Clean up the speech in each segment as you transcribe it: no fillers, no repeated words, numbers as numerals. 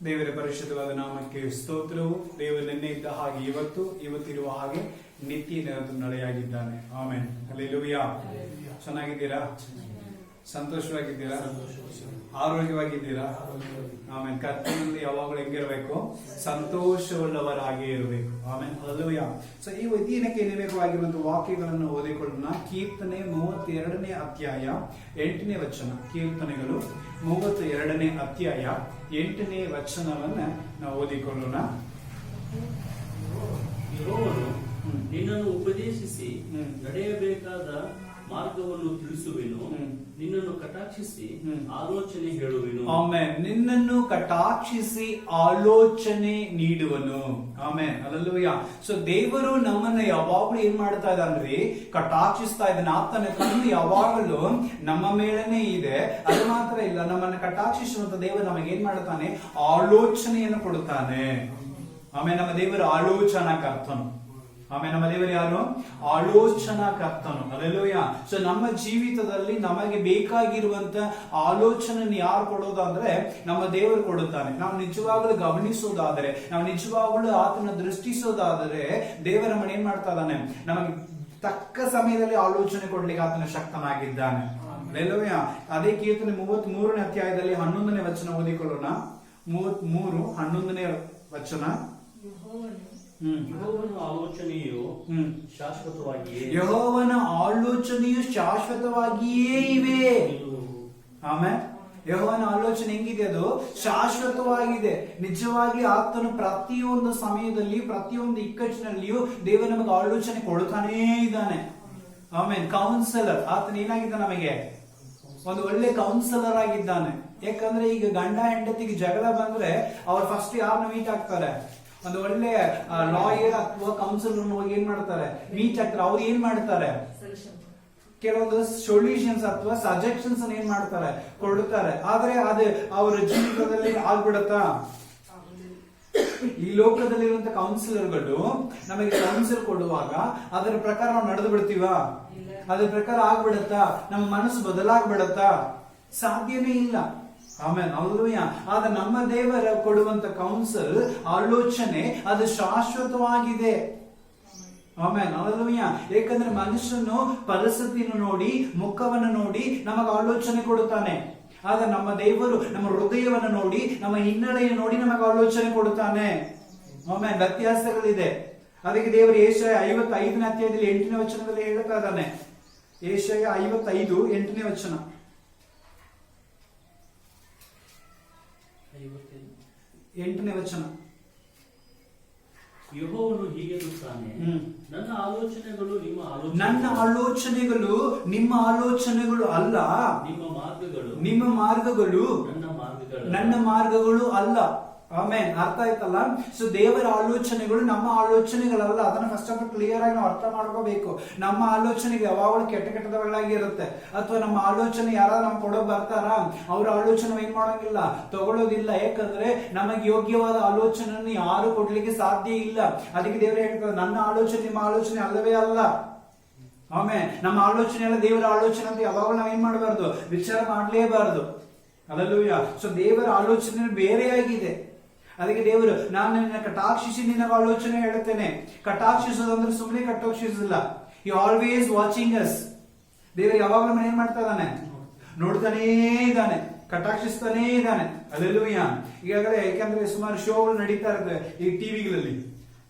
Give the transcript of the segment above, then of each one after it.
ದೇವರ ಪರಿಶುದ್ಧವಾದ ನಾಮಕ್ಕೆ ಸ್ತೋತ್ರವು. ದೇವರು ನಿನ್ನೆ ಇದ್ದ ಹಾಗೆ ಇವತ್ತಿರುವ ಹಾಗೆ ನಿತ್ಯ ನಡೆಯಾಗಿದ್ದಾನೆ. ಆಮೆನ್. ಹಲ್ಲೆಲೂಯಾ. ಚೆನ್ನಾಗಿದ್ದೀರಾ? ಸಂತೋಷವಾಗಿದ್ದೀರಾ? ಆರೋಗ್ಯವಾಗಿದ್ದೀರಾ? ಆಮೇಲೆ ಕರ್ತನಲ್ಲಿ ಯಾವಾಗಲೂ ಹೆಂಗಿರ್ಬೇಕು? ಸಂತೋಷವುಳ್ಳವರಾಗಿ ಇರಬೇಕು. ಆಮೇಲೆ ಹಲ್ಲೆಲೂಯಾ. ಸೊ ಈ ದಿನಕ್ಕೆ ನೇಮಕವಾಗಿರುವಂತಹ ವಾಕ್ಯಗಳನ್ನು ಓದಿಕೊಳ್ಳೋಣ. ಕೀರ್ತನೆ 32ನೇ ಅಧ್ಯಾಯ 8ನೇ ವಚನ. ಕೀರ್ತನೆಗಳು 32ನೇ ಅಧ್ಯಾಯ 8ನೇ ವಚನವನ್ನ ನಾವು ಓದಿಕೊಳ್ಳೋಣ. ಯೆಹೋವನು ನಿನ್ನನ್ನು ಉಪದೇಶಿಸಿ ನಡೆಯಬೇಕಾದ ಮಾರ್ಗವನ್ನು ತಿಳಿಸುವೆನು, ನಿನ್ನನ್ನು ಕಟಾಕ್ಷಿಸಿ ಆಲೋಚನೆ ಹೇಳುವೆನು. ಆಮೆನ್. ನಿನ್ನನ್ನು ಕಟಾಕ್ಷಿಸಿ ಆಲೋಚನೆ ನೀಡುವನು. ಆಮೆನ್. ಹಲ್ಲೆಲೂಯಾ. ಸೊ ದೇವರು ನಮ್ಮನ್ನ ಯಾವಾಗಲೂ ಏನ್ ಮಾಡ್ತಾ ಇದ್ದಾನೆ? ಕಟಾಕ್ಷಿಸ್ತಾ ಇದ್ದಾನೆ. ಆತನ ಕಣ್ಣು ಯಾವಾಗಲೂ ನಮ್ಮ ಮೇಲೇನೆ ಇದೆ. ಅದು ಮಾತ್ರ ಇಲ್ಲ, ನಮ್ಮನ್ನ ಕಟಾಕ್ಷಿಸುವಂತ ದೇವರು ನಮಗೆ ಏನ್ ಮಾಡ್ತಾನೆ? ಆಲೋಚನೆಯನ್ನು ಕೊಡುತ್ತಾನೆ. ಆಮೇಲೆ ನಮ್ಮ ದೇವರು ಆಲೋಚನಾ ಕರ್ತನು. ಆಮೇಲೆ ನಮ್ಮ ದೇವರು ಯಾರು? ಆಲೋಚನಾ ಕರ್ತನು. ಹಲ್ಲೆಲೂಯಾ. ಸೊ ನಮ್ಮ ಜೀವಿತದಲ್ಲಿ ನಮಗೆ ಬೇಕಾಗಿರುವಂತ ಆಲೋಚನೆ ಯಾರು ಕೊಡೋದಂದ್ರೆ ನಮ್ಮ ದೇವರು ಕೊಡುತ್ತಾನೆ. ನಾವು ನಿಜವಾಗಲೂ ಗಮನಿಸೋದಾದರೆ, ನಾವು ನಿಜವಾಗಲೂ ಆತನ ದೃಷ್ಟಿಸೋದಾದರೆ ದೇವರ ಮನೆ ಏನ್ ಮಾಡ್ತಾ ಇದ್ದಾನೆ? ನಮಗೆ ತಕ್ಕ ಸಮಯದಲ್ಲಿ ಆಲೋಚನೆ ಕೊಡ್ಲಿಕ್ಕೆ ಆತನ ಶಕ್ತನಾಗಿದ್ದಾನೆ. ಹಲ್ಲೆಲೂಯಾ. ಅದೇ ಕೀರ್ತನೆ 33ನೇ ಅಧ್ಯಾಯದಲ್ಲಿ 11ನೇ ವಚನ ಓದಿಕೊಳ್ಳೋಣ. 33:11ನೇ ವಚನ. ಯೆಹೋವನ ಆಲೋಚನೆಯು ಶಾಶ್ವತವಾಗಿಯೇ, ಯೆಹೋವನ ಆಲೋಚನೆಯು ಶಾಶ್ವತವಾಗಿಯೇ ಇವೆ. ಆಮೇಲೆ ಯೆಹೋವನ ಆಲೋಚನೆ ಹೆಂಗಿದೆ? ಅದು ಶಾಶ್ವತವಾಗಿದೆ. ನಿಜವಾಗಿ ಆತನು ಪ್ರತಿಯೊಂದು ಸಮಯದಲ್ಲಿ, ಪ್ರತಿಯೊಂದು ಇಕ್ಕಟ್ಟಿನಲ್ಲಿಯೂ ದೇವರು ನಮಗೆ ಆಲೋಚನೆ ಕೊಡ್ತಾನೇ ಇದ್ದಾನೆ. ಆಮೇಲೆ ಕೌನ್ಸಿಲರ್ ಆತನ ಏನಾಗಿದ್ದಾನೆ? ನಮಗೆ ಒಂದು ಒಳ್ಳೆ ಕೌನ್ಸಿಲರ್ ಆಗಿದ್ದಾನೆ. ಯಾಕಂದ್ರೆ ಈಗ ಗಂಡ ಹೆಂಡತಿಗೆ ಜಗಳ ಬಂದ್ರೆ ಅವ್ರು ಫಸ್ಟ್ ಯಾರನ್ನ ಮೀಟ್ ಆಗ್ತಾರೆ? ಒಂದು ಒಳ್ಳೆ ಲಾಯರ್ ಅಥವಾ ಕೌನ್ಸಿಲರ್ ಹೋಗಿ ಏನ್ ಮಾಡ್ತಾರೆ? ಮೀಟ್ ಆಗ್ತಾರೆ. ಅವ್ರು ಏನ್ ಮಾಡ್ತಾರೆ? ಕೆಲವೊಂದು ಸೊಲ್ಯೂಷನ್ಸ್ ಅಥವಾ ಸಜೆಷನ್ಸ್ ಏನ್ ಮಾಡ್ತಾರೆ? ಕೊಡುತ್ತಾರೆ. ಆದ್ರೆ ಅದು ಅವರ ಜೀವಿತದಲ್ಲಿ ಆಗ್ಬಿಡತ್ತಾ? ಈ ಲೋಕದಲ್ಲಿರುವಂತ ಕೌನ್ಸಿಲರ್ಗಳು ನಮಗೆ ಕೌನ್ಸಿಲ್ ಕೊಡುವಾಗ ಅದರ ಪ್ರಕಾರ ನಾವು ನಡೆದು ಬಿಡ್ತೀವ? ಅದ್ರ ಪ್ರಕಾರ ಆಗ್ಬಿಡತ್ತಾ? ನಮ್ಮ ಮನಸ್ಸು ಬದಲಾಗ್ಬಿಡತ್ತಾ? ಸಾಧ್ಯನೇ ಇಲ್ಲ. ಆಮೇಲೆ ಹಲ್ಲೆಲೂಯಾ. ಆದ್ರೆ ನಮ್ಮ ದೇವರ ಕೊಡುವಂತ ಕೌನ್ಸಿಲ್ ಆಲೋಚನೆ ಅದು ಶಾಶ್ವತವಾಗಿದೆ. ಆಮೇಲೆ ಹಲ್ಲೆಲೂಯಾ. ಯಾಕಂದ್ರೆ ಮನುಷ್ಯನು ಪರಿಸ್ಥಿತಿಯನ್ನು ನೋಡಿ, ಮುಖವನ್ನು ನೋಡಿ ನಮಗೆ ಆಲೋಚನೆ ಕೊಡುತ್ತಾನೆ. ಆದ್ರೆ ನಮ್ಮ ದೇವರು ನಮ್ಮ ಹೃದಯವನ್ನು ನೋಡಿ, ನಮ್ಮ ಹಿನ್ನೆಲೆಯನ್ನು ನೋಡಿ ನಮಗೆ ಆಲೋಚನೆ ಕೊಡುತ್ತಾನೆ. ಆಮೇಲೆ ವ್ಯತ್ಯಾಸಗಳಿದೆ. ಅದಕ್ಕೆ ದೇವರು ಯೆಶಾಯ 55ನೇ ಅಧ್ಯಾಯದಲ್ಲಿ 8ನೇ ವಚನದಲ್ಲಿ ಹೇಳ್ತಾ ಇದ್ದಾನೆ. ಯೆಶಾಯ 55 8ನೇ ವಚನ. 8ನೇ ವಚನ. ಯೆಹೋವನು ಹೀಗೆನ್ನುತ್ತಾನೆ, ನನ್ನ ಆಲೋಚನೆಗಳು ನಿಮ್ಮ ನಿಮ್ಮ ಆಲೋಚನೆಗಳು ಅಲ್ಲ, ನಿಮ್ಮ ಮಾರ್ಗಗಳು ನನ್ನ ಮಾರ್ಗಗಳು ಅಲ್ಲ. ಆಮೇನ್. ಅರ್ಥ ಆಯ್ತಲ್ಲ? ಸೊ ದೇವರ ಆಲೋಚನೆಗಳು ನಮ್ಮ ಆಲೋಚನೆಗಳಲ್ಲ. ಅದನ್ನ ಫಸ್ಟ್ ಆಫ್ ಆಲ್ ಕ್ಲಿಯರ್ ಆಗಿ ನಾವು ಅರ್ಥ ಮಾಡ್ಕೋಬೇಕು. ನಮ್ಮ ಆಲೋಚನೆಗೆ ಯಾವಾಗಲೂ ಕೆಟ್ಟದಾಗಿ ಇರುತ್ತೆ. ಅಥವಾ ನಮ್ಮ ಆಲೋಚನೆ ಯಾರಾದ್ರೂ ನಮ್ಗೆ ಕೊಡೋಕ್ ಬರ್ತಾರ, ಅವ್ರ ಆಲೋಚನೆ ಏನ್ ಮಾಡೋಂಗಿಲ್ಲ, ತಗೊಳ್ಳೋದಿಲ್ಲ. ಯಾಕಂದ್ರೆ ನಮಗೆ ಯೋಗ್ಯವಾದ ಆಲೋಚನೆಯನ್ನು ಯಾರು ಕೊಡ್ಲಿಕ್ಕೆ ಸಾಧ್ಯ ಇಲ್ಲ. ಅದಕ್ಕೆ ದೇವರು ಹೇಳ್ತಾರೆ, ನನ್ನ ಆಲೋಚನೆ ನಿಮ್ಮ ಆಲೋಚನೆ ಅಲ್ಲವೇ ಅಲ್ಲ. ಆಮೇಲೆ ನಮ್ಮ ಆಲೋಚನೆ ಎಲ್ಲ ದೇವರ ಆಲೋಚನೆ ಅಂತ ಯಾವಾಗಲೂ ನಾವ್ ಏನ್ ಮಾಡಬಾರ್ದು? ವಿಚಾರ ಮಾಡ್ಲೇಬಾರ್ದು. ಹಲ್ಲೆಲೂಯಾ. ಸೊ ದೇವರ ಆಲೋಚನೆ ಬೇರೆಯಾಗಿದೆ. ಅದಕ್ಕೆ ದೇವರು, ನಾನು ನಿನ್ನ ಕಟಾಕ್ಷಿಸಿ ನಿನ್ನ ಆಲೋಚನೆ ಹೇಳುತ್ತೇನೆ. ಕಟಾಕ್ಷಿಸೋದಂದ್ರೆ ಸುಮ್ಮನೆ ಕಟಾಕ್ಷಿಸಲ್ಲ. ಈ ಆಲ್ವೇಸ್ ವಾಚಿಂಗ್ ಅಸ್. ದೇವರು ಯಾವಾಗಲೂ ನಮ್ಮನ್ನ ಏನ್ ಮಾಡ್ತಾ ಇದ್ದಾನೆ? ನೋಡ್ತಾನೇ ಇದ್ದಾನೆ, ಕಟಾಕ್ಷಿಸ್ತಾನೇ ಇದ್ದಾನೆ. ಹಲ್ಲೆಲೂಯಾ. ಈಗಾಗಲೇ ಯಾಕಂದ್ರೆ ಸುಮಾರು ಶೋಗಳು ನಡೀತಾ ಇರುತ್ತೆ ಈ ಟಿವಿಗಳಲ್ಲಿ.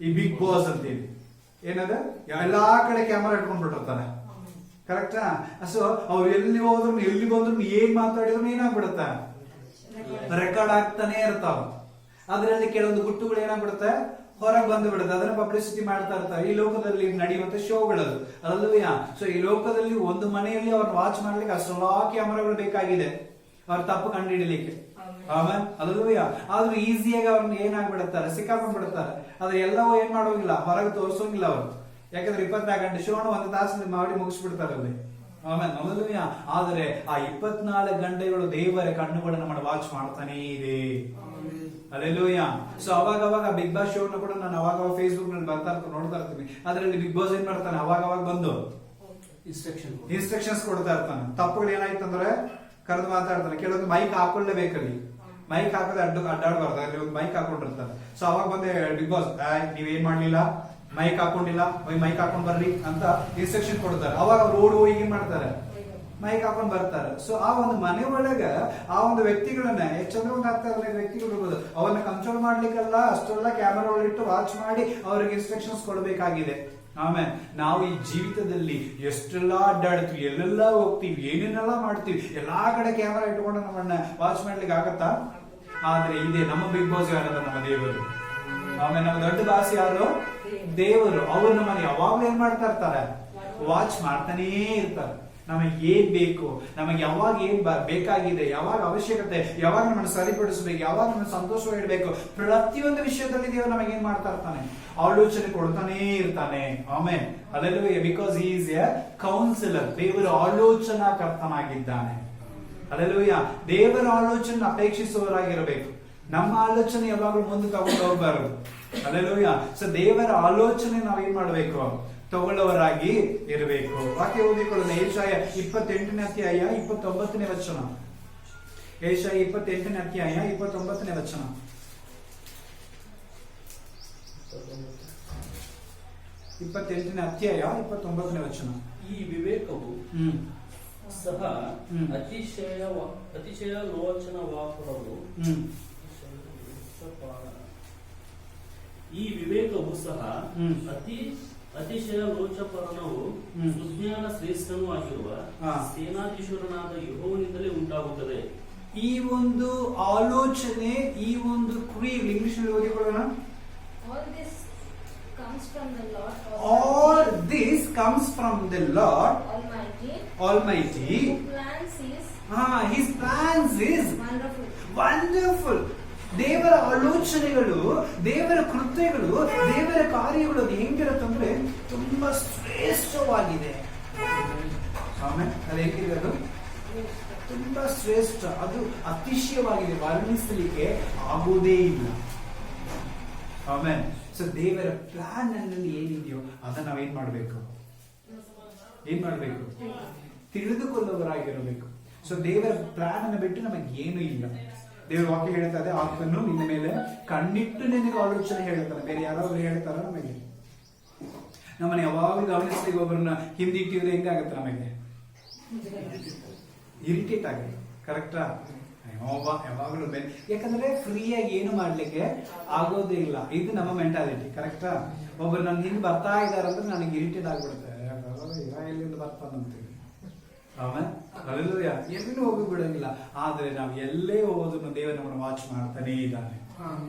ಈ ಬಿಗ್ ಬಾಸ್ ಅಂತೇಳಿ ಏನದ ಎಲ್ಲಾ ಕಡೆ ಕ್ಯಾಮರಾ ಇಟ್ಕೊಂಡ್ಬಿಟ್ಟಿರ್ತಾರೆ. ಕರೆಕ್ಟಾ? ಸೊ ಅವ್ರು ಎಲ್ಲಿ ಬಂದ್ರು ಏನ್ ಮಾತಾಡಿದ್ರು ಏನಾಗ್ಬಿಡುತ್ತ? ರೆಕಾರ್ಡ್ ಆಗ್ತಾನೆ ಇರ್ತಾವ. ಅದರಲ್ಲಿ ಕೆಲವೊಂದು ಗುಟ್ಟುಗಳು ಏನಾಗ್ಬಿಡುತ್ತೆ? ಹೊರಗೆ ಬಂದು ಬಿಡುತ್ತೆ. ಅದನ್ನ ಪಬ್ಲಿಸಿಟಿ ಮಾಡ್ತಾ ಇರ್ತಾರೆ. ಈ ಲೋಕದಲ್ಲಿ ನಡೆಯುವಂತ ಶೋಗಳದು. ಅಲ್ಲೂಯಾ. ಸೊ ಈ ಲೋಕದಲ್ಲಿ ಒಂದು ಮನೆಯಲ್ಲಿ ಅವ್ರನ್ನ ವಾಚ್ ಮಾಡ್ಲಿಕ್ಕೆ ಅಷ್ಟೆಲ್ಲಾ ಕ್ಯಾಮರಾಗಳು ಬೇಕಾಗಿದೆ, ಅವ್ರ ತಪ್ಪು ಕಂಡು ಹಿಡಿಲಿಕ್ಕೆ. ಆಮೇಲೆ ಅಲ್ಲೂಯಾ. ಆದ್ರೂ ಈಸಿಯಾಗಿ ಅವ್ರನ್ನ ಏನಾಗ್ಬಿಡುತ್ತಾರೆ? ಸಿಕ್ಕಾಕೊಂಡ್ಬಿಡುತ್ತಾರೆ. ಆದ್ರೆ ಎಲ್ಲವೂ ಏನ್ ಮಾಡೋಗಿಲ್ಲ, ಹೊರಗೆ ತೋರಿಸೋಂಗಿಲ್ಲ ಅವರು. ಯಾಕಂದ್ರೆ 24 ಗಂಟೆ ಶೋನ 1 ತಾಸು ಮಾಡಿ ಮುಗಿಸ್ಬಿಡ್ತಾರೆ ಅಲ್ಲಿ. ಆಮೇಲೆ ಅಲ್ಲೂಯಾ. ಆದ್ರೆ ಆ 24 ಗಂಟೆಗಳು ದೇವರ ಕಣ್ಣುಗಳು ನಮ್ಮನ್ನ ವಾಚ್ ಮಾಡ್ತಾನೇ ಇದೆ. ಹಲ್ಲೆಲೂಯಾ. ಸೊ ಅವಾಗ ಬಿಗ್ ಬಾಸ್ ಶೋ ಕೂಡ ನಾನು ಅವಾಗ ಫೇಸ್ಬುಕ್ ನಲ್ಲಿ ಬರ್ತಾ ಇರ್ತೀನಿ, ನೋಡ್ತಾ ಇರ್ತೀನಿ. ಅದರಲ್ಲಿ ಬಿಗ್ ಬಾಸ್ ಏನ್ ಮಾಡ್ತಾನೆ? ಅವಾಗ ಬಂದು ಇನ್ಸ್ಟ್ರಕ್ಷನ್ಸ್ ಕೊಡ್ತಾ ಇರ್ತಾನೆ. ತಪ್ಪುಗಳು ಏನಾಯ್ತಂದ್ರೆ ಕರೆದು ಮಾತಾಡ್ತಾನೆ. ಕೆಲವೊಂದು ಮೈಕ್ ಹಾಕೊಳ್ಳೇಬೇಕಲ್ಲಿ. ಮೈಕ್ ಹಾಕೋದು ಅಡ್ಡಾಡ್ಬಾರ್ದು, ಅಲ್ಲಿ ಒಂದು ಮೈಕ್ ಹಾಕೊಂಡಿರ್ತಾರೆ. ಸೊ ಅವಾಗ ಬಂದೆ ಬಿಗ್ ಬಾಸ್ ನೀವೇನ್ ಮಾಡ್ಲಿಲ್ಲ, ಮೈಕ್ ಹಾಕೊಂಡಿಲ್ಲ, ಮೈಕ್ ಹಾಕೊಂಡ್ ಬರ್ರಿ ಅಂತ ಇನ್ಸ್ಟ್ರಕ್ಷನ್ ಕೊಡ್ತಾರೆ. ಅವಾಗ ಅವ್ರು ಓಡಿ ಏನ್ ಮಾಡ್ತಾರೆ, ಮೈಕ್ ಹಾಕೊಂಡ್ ಬರ್ತಾರೆ. ಸೊ ಆ ಒಂದು ಮನೆ ಒಳಗ ಆ ಒಂದು ವ್ಯಕ್ತಿಗಳನ್ನ ಹೆಚ್ಚಂದ್ರೆ ಒಂದು 10-15 ವ್ಯಕ್ತಿಗಳು ಇರ್ಬೋದು, ಅವನ್ನ ಕಂಟ್ರೋಲ್ ಮಾಡ್ಲಿಕ್ಕಲ್ಲ ಅಷ್ಟೆಲ್ಲ ಕ್ಯಾಮೆರಾ ಒಳಗಿಟ್ಟು ವಾಚ್ ಮಾಡಿ ಅವ್ರಿಗೆ ಇನ್ಸ್ಟ್ರಕ್ಷನ್ಸ್ ಕೊಡಬೇಕಾಗಿದೆ. ಆಮೇಲೆ ನಾವು ಈ ಜೀವಿತದಲ್ಲಿ ಎಷ್ಟೆಲ್ಲ ಅಡ್ಡಾಡ್ತೀವಿ, ಎಲ್ಲೆಲ್ಲ ಹೋಗ್ತೀವಿ, ಏನೇನೆಲ್ಲ ಮಾಡ್ತೀವಿ, ಎಲ್ಲಾ ಕಡೆ ಕ್ಯಾಮೆರಾ ಇಟ್ಕೊಂಡು ನಮ್ಮನ್ನ ವಾಚ್ ಮಾಡ್ಲಿಕ್ಕೆ ಆಗತ್ತಾ? ಆದ್ರೆ ಇದೆ ನಮ್ಮ ಬಿಗ್ ಬಾಸ್ ಯಾರಲ್ಲ, ನಮ್ಮ ದೇವರು. ಆಮೇಲೆ ನಮ್ಮ ದೊಡ್ಡ ಬಾಸ್ ಯಾರು? ದೇವರು. ಅವ್ರು ನಮ್ಮನ್ನ ಯಾವಾಗ್ಲೂ ಏನ್ ಮಾಡ್ತಾ ಇರ್ತಾರೆ, ವಾಚ್ ಮಾಡ್ತಾನೇ ಇರ್ತಾರೆ. ನಮಗೆ ಏನ್ ಬೇಕು, ನಮಗೆ ಯಾವಾಗ ಏನ್ ಬೇಕಾಗಿದೆ, ಯಾವಾಗ ಅವಶ್ಯಕತೆ, ಯಾವಾಗ ನಮ್ಮನ್ನು ಸರಿಪಡಿಸಬೇಕು, ಯಾವಾಗ ನಮ್ಮನ್ನು ಸಂತೋಷವಾಗಿಡ್ಬೇಕು, ಪ್ರತಿಯೊಂದು ವಿಷಯದಲ್ಲಿ ದೇವರು ನಮಗೆ ಏನ್ ಮಾಡ್ತಾ ಇರ್ತಾನೆ, ಆಲೋಚನೆ ಕೊಡ್ತಾನೇ ಇರ್ತಾನೆ. ಆಮೇಲೆ ಅದೆಲ್ಲವೇ because he is a counsellor. ದೇವರು ಆಲೋಚನಾ ಕರ್ತನಾಗಿದ್ದಾನೆ. ಅದೆಲ್ಲವೇ ದೇವರ ಆಲೋಚನೆ ಅಪೇಕ್ಷಿಸುವವರಾಗಿರಬೇಕು. ನಮ್ಮ ಆಲೋಚನೆ ಯಾವಾಗಲೂ ಮುಂದೆ ತಗೊಂಡು ಹೋಗ್ಬಾರದು. ಅದೆಲ್ಲವೇ ಸೊ ದೇವರ ಆಲೋಚನೆ ನಾವೇನ್ ಮಾಡ್ಬೇಕು, ತಗೊಳ್ಳವರಾಗಿ ಇರಬೇಕು. ವಾಕ್ಯ ಓದಿಕೊಳ್ಳೋಣ. ಯೆಶಾಯ 28ನೇ ಅಧ್ಯಾಯ 29ನೇ ವಚನ. ಯೆಶಾಯ 28ನೇ ಅಧ್ಯಾಯ 29ನೇ ವಚನ. 28ನೇ ಅಧ್ಯಾಯ 29ನೇ ವಚನ. ಈ ವಿವೇಕವು ಸಹ ಅತಿಶಯ ಲೋಚನವಾಪರವು. ಈ ವಿವೇಕವು ಸಹ ಅತಿಶಯ ಲೋಚಪರನವು ಸುಜ್ಞಾನ ಶ್ರೇಷ್ಠನೂ ಆಗಿರುವ ಸೇನಾಧೀಶ್ವರನಾದ ಯೆಹೋವನಿಂದಲೇ ಉಂಟಾಗುತ್ತದೆ. ಈ ಒಂದು ಆಲೋಚನೆ, ಈ ಒಂದು ಕ್ರಿಯೆ ಇಂಗ್ಲಿಷ್ ನಲ್ಲಿ ಓದಿಕೊಳ್ಳೋಣ. All this comes from the Lord Almighty. His plans is wonderful. ದೇವರ ಆಲೋಚನೆಗಳು, ದೇವರ ಕೃತ್ಯಗಳು, ದೇವರ ಕಾರ್ಯಗಳು ಅದು ಹೆಂಗಿರುತ್ತಂದ್ರೆ ತುಂಬಾ ಶ್ರೇಷ್ಠವಾಗಿದೆ. ಆಮೇಲೆ ಅದು ಹೇಗಿದೆ, ಅದು ತುಂಬಾ ಶ್ರೇಷ್ಠ, ಅದು ಅತಿಶಯವಾಗಿದೆ, ವರ್ಣಿಸಲಿಕ್ಕೆ ಆಗುವುದೇ ಇಲ್ಲ. ಆಮೇಲೆ ಸೊ ದೇವರ ಪ್ಲಾನ್ ನಲ್ಲಿ ಏನಿದೆಯೋ ಅದನ್ನ ನಾವೇನ್ ಮಾಡ್ಬೇಕು, ತಿಳಿದುಕೊಳ್ಳುವವರಾಗಿರಬೇಕು. ಸೊ ದೇವರ ಪ್ಲಾನ್ ಅನ್ನು ಬಿಟ್ಟು ನಮಗೆ ಏನು ಇಲ್ಲ. ದೇವರ ವಾಕ್ಯ ಹೇಳ್ತಾರೆ, ಆತನು ನಿನ್ನ ಮೇಲೆ ಕಣ್ಣಿಟ್ಟು ನಿನಗೆ ಆಲೋಚನೆ ಹೇಳ್ತಾನೆ. ಬೇರೆ ಯಾರಾದ್ರೂ ಹೇಳ್ತಾರ? ನಮಗೆ ನಮ್ಮನ್ನ ಯಾವಾಗಲೂ ಗಮನಿಸ್ತೀವಿ, ಒಬ್ಬರನ್ನ ಹಿಂದಿ ಇಟ್ಟಿದ್ರೆ ಹೆಂಗಾಗತ್ತೆ, ನಮಗೆ ಇರಿಟೇಟ್ ಆಗುತ್ತೆ. ಕರೆಕ್ಟಾ? ಯಾವಾಗಲೂ ಯಾಕಂದ್ರೆ ಫ್ರೀಯಾಗಿ ಏನು ಮಾಡ್ಲಿಕ್ಕೆ ಆಗೋದೇ ಇಲ್ಲ. ಇದು ನಮ್ಮ ಮೆಂಟಾಲಿಟಿ. ಕರೆಕ್ಟಾ? ಒಬ್ಬರು ನನ್ ಹಿಂದೆ ಬರ್ತಾ ಇದಾರಂದ್ರೆ ನನಗೆ ಇರಿಟೇಟ್ ಆಗ್ಬಿಡುತ್ತೆ. ಎಲ್ಲಿಂದ ಬರ್ತಾನಂತೀವಿ. ಆಮೇಲೆ ಅಲ್ಲೆಲ್ಲೂಯ, ಎಲ್ಲೂ ಹೋಗಿ ಬಿಡಂಗಿಲ್ಲ. ಆದ್ರೆ ನಾವು ಎಲ್ಲೇ ಹೋಗೋದನ್ನು ದೇವರು ನಮ್ಮನ್ನು ವಾಚ್ ಮಾಡ್ತಾನೆ ಇದ್ದಾನೆ.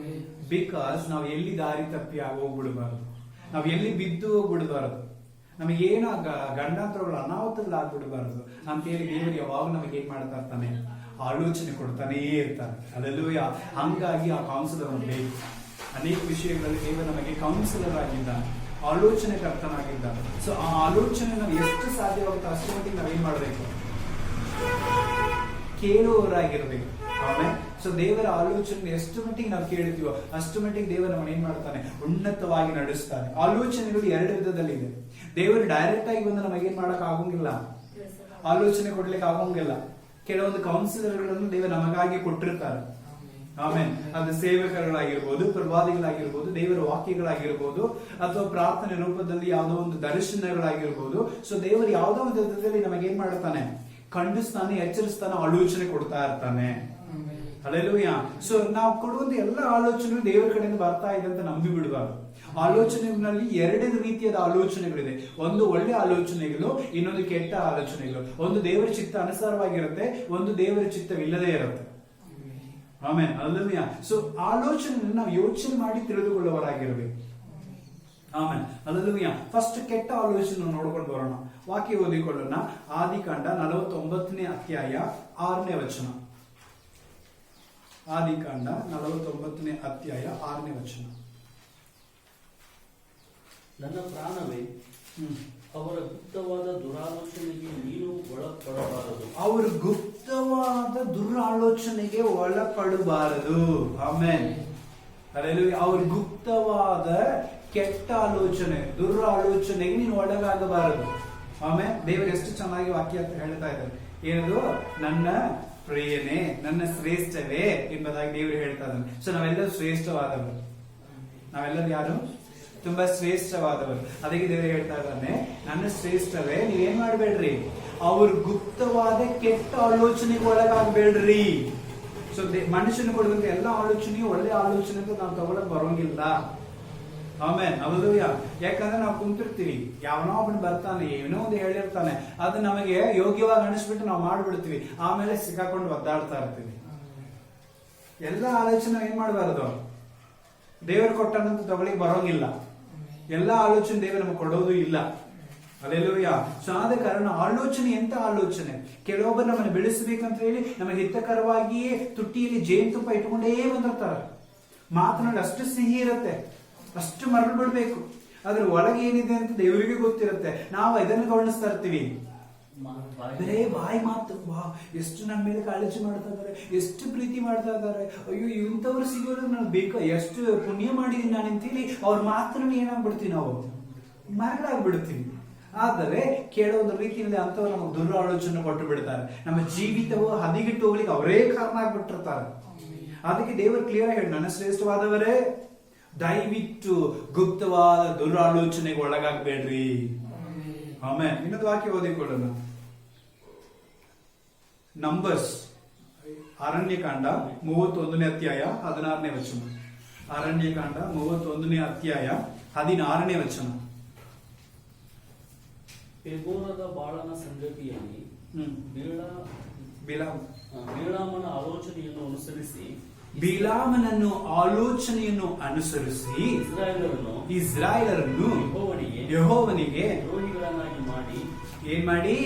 ಬಿಕಾಸ್ ನಾವು ಎಲ್ಲಿ ದಾರಿ ತಪ್ಪಿ ಹೋಗ್ಬಿಡಬಾರದು, ನಾವು ಎಲ್ಲಿ ಬಿದ್ದು ಹೋಗ್ಬಿಡಬಾರದು, ನಮಗೇನು ಗಂಡಾಂತರಗಳು ಅನಾಹುತಗಳು ಆಗ್ಬಿಡಬಾರದು ಅಂತ ಹೇಳಿ ದೇವರು ಯಾವಾಗ ನಮಗೆ ಏನ್ ಮಾಡ್ತಾ ಇರ್ತಾನೆ, ಆಲೋಚನೆ ಕೊಡ್ತಾನೇ ಇರ್ತಾನೆ. ಅಲ್ಲೆಲ್ಲೂಯ. ಹಂಗಾಗಿ ಆ ಕೌನ್ಸಿಲರ್ ಬೇಕು. ಅನೇಕ ವಿಷಯಗಳಲ್ಲಿ ದೇವರು ನಮಗೆ ಕೌನ್ಸಿಲರ್ ಆಗಿದ್ದಾನೆ, ಆಲೋಚನೆ ಕರ್ತನಾಗಿದ್ದಾನೆ. ಸೊ ಆ ಆಲೋಚನೆ ನಾವು ಎಷ್ಟು ಸಾಧ್ಯವಾಗುತ್ತೆ ಅಷ್ಟು ಮಟ್ಟಿಗೆ ನಾವೇನ್ ಮಾಡ್ಬೇಕು, ಕೇಳುವವರಾಗಿರ್ಬೇಕು. ಆಮೇಲೆ ಸೊ ದೇವರ ಆಲೋಚನೆ ಎಷ್ಟು ಮಟ್ಟಿಗೆ ನಾವು ಕೇಳ್ತೀವೋ ಅಷ್ಟು ಮಟ್ಟಿಗೆ ದೇವರು ನಮ್ಮನ್ನು ಏನ್ ಮಾಡ್ತಾನೆ, ಉನ್ನತವಾಗಿ ನಡೆಸ್ತಾನೆ. ಆಲೋಚನೆಗಳು 2 ವಿಧದಲ್ಲಿ ಇದೆ. ದೇವರು ಡೈರೆಕ್ಟ್ ಆಗಿ ಬಂದು ನಮಗೇನ್ ಮಾಡಕ್ ಆಗೋಂಗಿಲ್ಲ, ಆಲೋಚನೆ ಕೊಡ್ಲಿಕ್ಕೆ ಆಗೋಂಗಿಲ್ಲ. ಕೆಲವೊಂದು ಕೌನ್ಸಿಲರ್ಗಳನ್ನು ದೇವರು ನಮಗಾಗಿ ಕೊಟ್ಟಿರ್ತಾರೆ. ಆಮೇಲೆ ಅದು ಸೇವಕಗಳಾಗಿರ್ಬೋದು, ಪ್ರವಾದಿಗಳಾಗಿರ್ಬೋದು, ದೇವರ ವಾಕ್ಯಗಳಾಗಿರ್ಬೋದು, ಅಥವಾ ಪ್ರಾರ್ಥನೆ ರೂಪದಲ್ಲಿ ಯಾವುದೋ ಒಂದು ದರ್ಶನಗಳಾಗಿರ್ಬೋದು. ಸೊ ದೇವರು ಯಾವುದೋ ಒಂದು ವಿಧದಲ್ಲಿ ನಮಗೇನ್ ಮಾಡ್ತಾನೆ, ಖಂಡಿಸ್ತಾನೆ, ಎಚ್ಚರಿಸ್ತಾನೆ, ಆಲೋಚನೆ ಕೊಡ್ತಾ ಇರ್ತಾನೆ. ಹಲ್ಲೆಲೂಯಾ. ಸೊ ನಾವು ಕೊಡುವಂತ ಎಲ್ಲ ಆಲೋಚನೆ ದೇವರ ಕಡೆಯಿಂದ ಬರ್ತಾ ಇದೆ ಅಂತ ನಂಬಿ ಬಿಡಬಾರ್ದು. ಆಲೋಚನೆಗಳಲ್ಲಿ 2 ರೀತಿಯಾದ ಆಲೋಚನೆಗಳಿದೆ. ಒಂದು ಒಳ್ಳೆ ಆಲೋಚನೆಗಳು, ಇನ್ನೊಂದು ಕೆಟ್ಟ ಆಲೋಚನೆಗಳು. ಒಂದು ದೇವರ ಚಿತ್ತ ಅನುಸಾರವಾಗಿರುತ್ತೆ, ಒಂದು ದೇವರ ಚಿತ್ತವಿಲ್ಲದೆ ಇರುತ್ತೆ. ಆಮೇಲೆ ಹಲ್ಲೆಲೂಯಾ. ಸೊ ಆಲೋಚನೆ ನಾವು ಯೋಚನೆ ಮಾಡಿ ತಿಳಿದುಕೊಳ್ಳುವವರಾಗಿರ್ಬೇಕು. ಆಮೇಲೆ ಹಲ್ಲೆಲೂಯಾ. ಫಸ್ಟ್ ಕೆಟ್ಟ ಆಲೋಚನೆ ನೋಡ್ಕೊಂಡು ಬರೋಣ. ವಾಕ್ಯ ಓದಿಕೊಳ್ಳೋಣ. ಆದಿಕಾಂಡ 49ನೇ ಅಧ್ಯಾಯ 6ನೇ ವಚನ. ಆದಿಕಾಂಡ 49ನೇ ಅಧ್ಯಾಯ 6ನೇ ವಚನ. ನನ್ನ ಪ್ರಾಣವೇ, ಅವರ ಗುಪ್ತವಾದ ದುರಾಲೋಚನೆಗೆ ನೀನು ಒಳಪಡಬಾರದು. ಅವರು ಗುಪ್ತವಾದ ದುರಾಲೋಚನೆಗೆ ಒಳಪಡಬಾರದು. ಆಮೇಲೆ ಅವ್ರ ಗುಪ್ತವಾದ ಕೆಟ್ಟ ಆಲೋಚನೆ, ದುರಾಲೋಚನೆಗೆ ನೀನು ಒಳಗಾಗಬಾರದು. ಆಮೇಲೆ ದೇವರು ಎಷ್ಟು ಚೆನ್ನಾಗಿ ವಾಕ್ಯ ಹೇಳ್ತಾ ಇದ್ದಾರೆ. ಏನದು, ನನ್ನ ಪ್ರಿಯನೇ, ನನ್ನ ಶ್ರೇಷ್ಠವೇ ಎಂಬುದಾಗಿ ದೇವರು ಹೇಳ್ತಾ ಇದ್ದಾನೆ. ಸೊ ನಾವೆಲ್ಲರೂ ಶ್ರೇಷ್ಠವಾದವರು. ನಾವೆಲ್ಲರೂ ಯಾರು? ತುಂಬಾ ಶ್ರೇಷ್ಠವಾದವರು. ಅದಕ್ಕೆ ದೇವರು ಹೇಳ್ತಾ ಇದ್ದಾನೆ, ನನ್ನ ಶ್ರೇಷ್ಠವೇ, ನೀವೇನ್ ಮಾಡ್ಬೇಡ್ರಿ, ಅವ್ರ ಗುಪ್ತವಾದ ಕೆಟ್ಟ ಆಲೋಚನೆಗೆ ಒಳಗಾಗ್ಬೇಡ್ರಿ. ಸೊ ಮನುಷ್ಯನ ಕೊಡುವಂತ ಎಲ್ಲ ಆಲೋಚನೆಯು ಒಳ್ಳೆ ಆಲೋಚನೆ ಅಂತ ನಾವು ತಗೊಳಕ್ ಬರೋಂಗಿಲ್ಲ. ಆಮೇಲೆ ಹೌದೂಯ. ಯಾಕಂದ್ರೆ ನಾವು ಕುಂತಿರ್ತೀವಿ, ಯಾವನೋ ಒಬ್ಬನು ಬರ್ತಾನೆ, ಏನೋ ಒಂದು ಹೇಳಿರ್ತಾನೆ, ಅದು ನಮಗೆ ಯೋಗ್ಯವಾಗಿ ಅನಿಸ್ಬಿಟ್ಟು ನಾವು ಮಾಡ್ಬಿಡ್ತೀವಿ. ಆಮೇಲೆ ಸಿಕ್ಕಾಕೊಂಡು ಒದ್ದಾಡ್ತಾ ಇರ್ತೀವಿ. ಎಲ್ಲ ಆಲೋಚನೆ ಏನ್ ಮಾಡಬಾರದು, ದೇವರು ಕೊಟ್ಟನಂತ ತಗೊಳ್ಳಿಕ್ ಬರೋಂಗಿಲ್ಲ. ಎಲ್ಲ ಆಲೋಚನೆ ದೇವರು ನಮಗೆ ಕೊಡೋದು ಇಲ್ಲ. ಅಲ್ಲೆಲ್ಲೂಯ್ಯ. ಸೊ ಆದ ಕಾರಣ ಆಲೋಚನೆ ಎಂತ ಆಲೋಚನೆ, ಕೆಲವೊಬ್ಬರು ನಮ್ಮನ್ನು ಬೆಳೆಸಬೇಕಂತ ಹೇಳಿ ನಮಗೆ ಹಿತಕರವಾಗಿಯೇ ತುಟ್ಟಿಯಲ್ಲಿ ಜೇನುತುಪ್ಪ ಇಟ್ಕೊಂಡೇ ಬಂದಿರ್ತಾರೆ. ಮಾತನಾಡಿ ಅಷ್ಟು ಸಿಹಿ ಇರುತ್ತೆ, ಅಷ್ಟು ಮರಳು ಬಿಡ್ಬೇಕು. ಅದ್ರ ಒಳಗೆ ಏನಿದೆ ಅಂತ ದೇವರಿಗೆ ಗೊತ್ತಿರುತ್ತೆ. ನಾವು ಇದನ್ನು ಗಮನಿಸ್ತಾ ಇರ್ತೀವಿ, ಬರೇ ಬಾಯಿ ಮಾತು. ವಾ, ಎಷ್ಟು ನನ್ನ ಮೇಲೆ ಕಾಳಜಿ ಮಾಡ್ತಾ ಇದಾರೆ, ಎಷ್ಟು ಪ್ರೀತಿ ಮಾಡ್ತಾ ಇದಾರೆ, ಅಯ್ಯೋ ಇಂಥವ್ರು ಸಿಗೋದು ನನಗೆ ಬೇಕು, ಎಷ್ಟು ಪುಣ್ಯ ಮಾಡಿದೀನಿ ನಾನು ಅಂತೇಳಿ ಅವ್ರ ಮಾತನ್ನು ಏನಾಗ್ಬಿಡ್ತೀವಿ, ನಾವು ಮರಳಾಗ್ಬಿಡ್ತೀವಿ. ಆದರೆ ಕೇಳೋದ್ರ ರೀತಿಯಲ್ಲಿ ಅಂತವ್ರು ನಮಗೆ ದುರಾಲೋಚನೆ ಕೊಟ್ಟು ಬಿಡ್ತಾರೆ. ನಮ್ಮ ಜೀವಿತವು ಹದಿಗೆಟ್ಟು ಹೋಗ್ಲಿಕ್ಕೆ ಅವರೇ ಕಾರಣ ಆಗ್ಬಿಟ್ಟಿರ್ತಾರೆ. ಅದಕ್ಕೆ ದೇವರು ಕ್ಲಿಯರ್ ಹೇಳಿ, ನನ್ನ ಶ್ರೇಷ್ಠವಾದವರೇ, ದಯವಿಟ್ಟು ಗುಪ್ತವಾದ ದುರಾಲೋಚನೆಗೆ ಒಳಗಾಗ್ಬೇಡ್ರಿ. ಆಮೇಲೆ ಇನ್ನೊಂದು ವಾಕ್ಯ ಓದಿಕೊಳ್ಳೋಣ. ನಂಬರ್ಸ್ ಅರಣ್ಯಕಾಂಡ 31ನೇ ಅಧ್ಯಾಯ 16ನೇ ವಚನ. ಅರಣ್ಯಕಾಂಡ 31ನೇ ಅಧ್ಯಾಯ 16ನೇ ವಚನ. ಪೆಗೋರದ ಬಾಳನ ಸಂಗತಿಯಲ್ಲಿ ಬಿಳಾಮನ ಆಲೋಚನೆಯನ್ನು ಅನುಸರಿಸಿ ಬಿಳಾಮನನ್ನು ಆಲೋಚನೆಯನ್ನು ಅನುಸರಿಸಿ ಇಸ್ರಾಯೇಲರನ್ನು ಯೆಹೋವನಿಗೆ ದ್ರೋಹಿಗಳನ್ನಾಗಿ ಮಾಡಿ, ಏನ್ ಮಾಡಿ?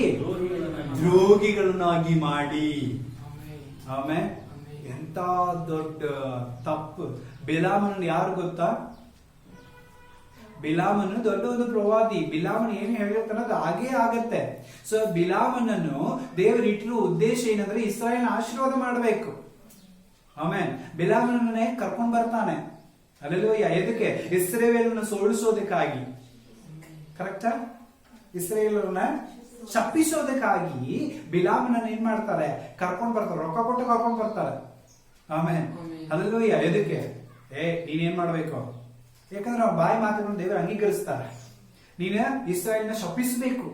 ದ್ರೋಹಿಗಳನ್ನಾಗಿ ಮಾಡಿ. ಆಮೇಲೆ ಎಂತ ದೊಡ್ಡ ತಪ್ಪು. ಬಿಳಾಮನನ್ನು ಯಾರು ಗೊತ್ತಾ? ಬಿಳಾಮನು ದೊಡ್ಡ ಒಂದು ಪ್ರವಾದಿ. ಬಿಳಾಮನ್ ಏನು ಹೇಳಿರ್ತಾನೆ ಅದು ಹಾಗೇ ಆಗತ್ತೆ. ಸೊ ಬಿಳಾಮನನ್ನು ದೇವರು ಇಟ್ಟಿರೋ ಉದ್ದೇಶ ಏನಂದ್ರೆ ಇಸ್ರಾಯೇಲ್ ಆಶೀರ್ವಾದ ಮಾಡಬೇಕು. ಆಮೇಲೆ ಬಿಳಾಮನನ್ನೇ ಕರ್ಕೊಂಡ್ ಬರ್ತಾನೆ. ಅಲ್ಲೆಲ್ಲೂಯ್ಯ. ಎದಕ್ಕೆ? ಇಸ್ರಾಯೇಲನ್ನು ಸೋಲಿಸೋದಕ್ಕಾಗಿ. ಕರೆಕ್ಟಾ? ಇಸ್ರಾಯೇಲರನ್ನ ಶಪಿಸೋದಕ್ಕಾಗಿ ಬಿಳಾಮನನ್ನ ಏನ್ ಮಾಡ್ತಾರೆ? ಕರ್ಕೊಂಡ್ ಬರ್ತಾರೆ, ರೊಕ್ಕ ಕೊಟ್ಟು ಕರ್ಕೊಂಡ್ ಬರ್ತಾರೆ. ಆಮೇಲೆ ಅಲ್ಲೆಲ್ಲೂಯ್ಯ. ಎದಕ್ಕೆ? ನೀನೇನ್ ಮಾಡ್ಬೇಕು? ಯಾಕಂದ್ರೆ ಅವ್ನ ಬಾಯಿ ಮಾತುಗಳನ್ನು ದೇವರು ಅಂಗೀಕರಿಸ್ತಾರೆ. ನೀನ ಇಸ್ರಾಯೇಲ್ನ ಶಪಿಸಬೇಕು.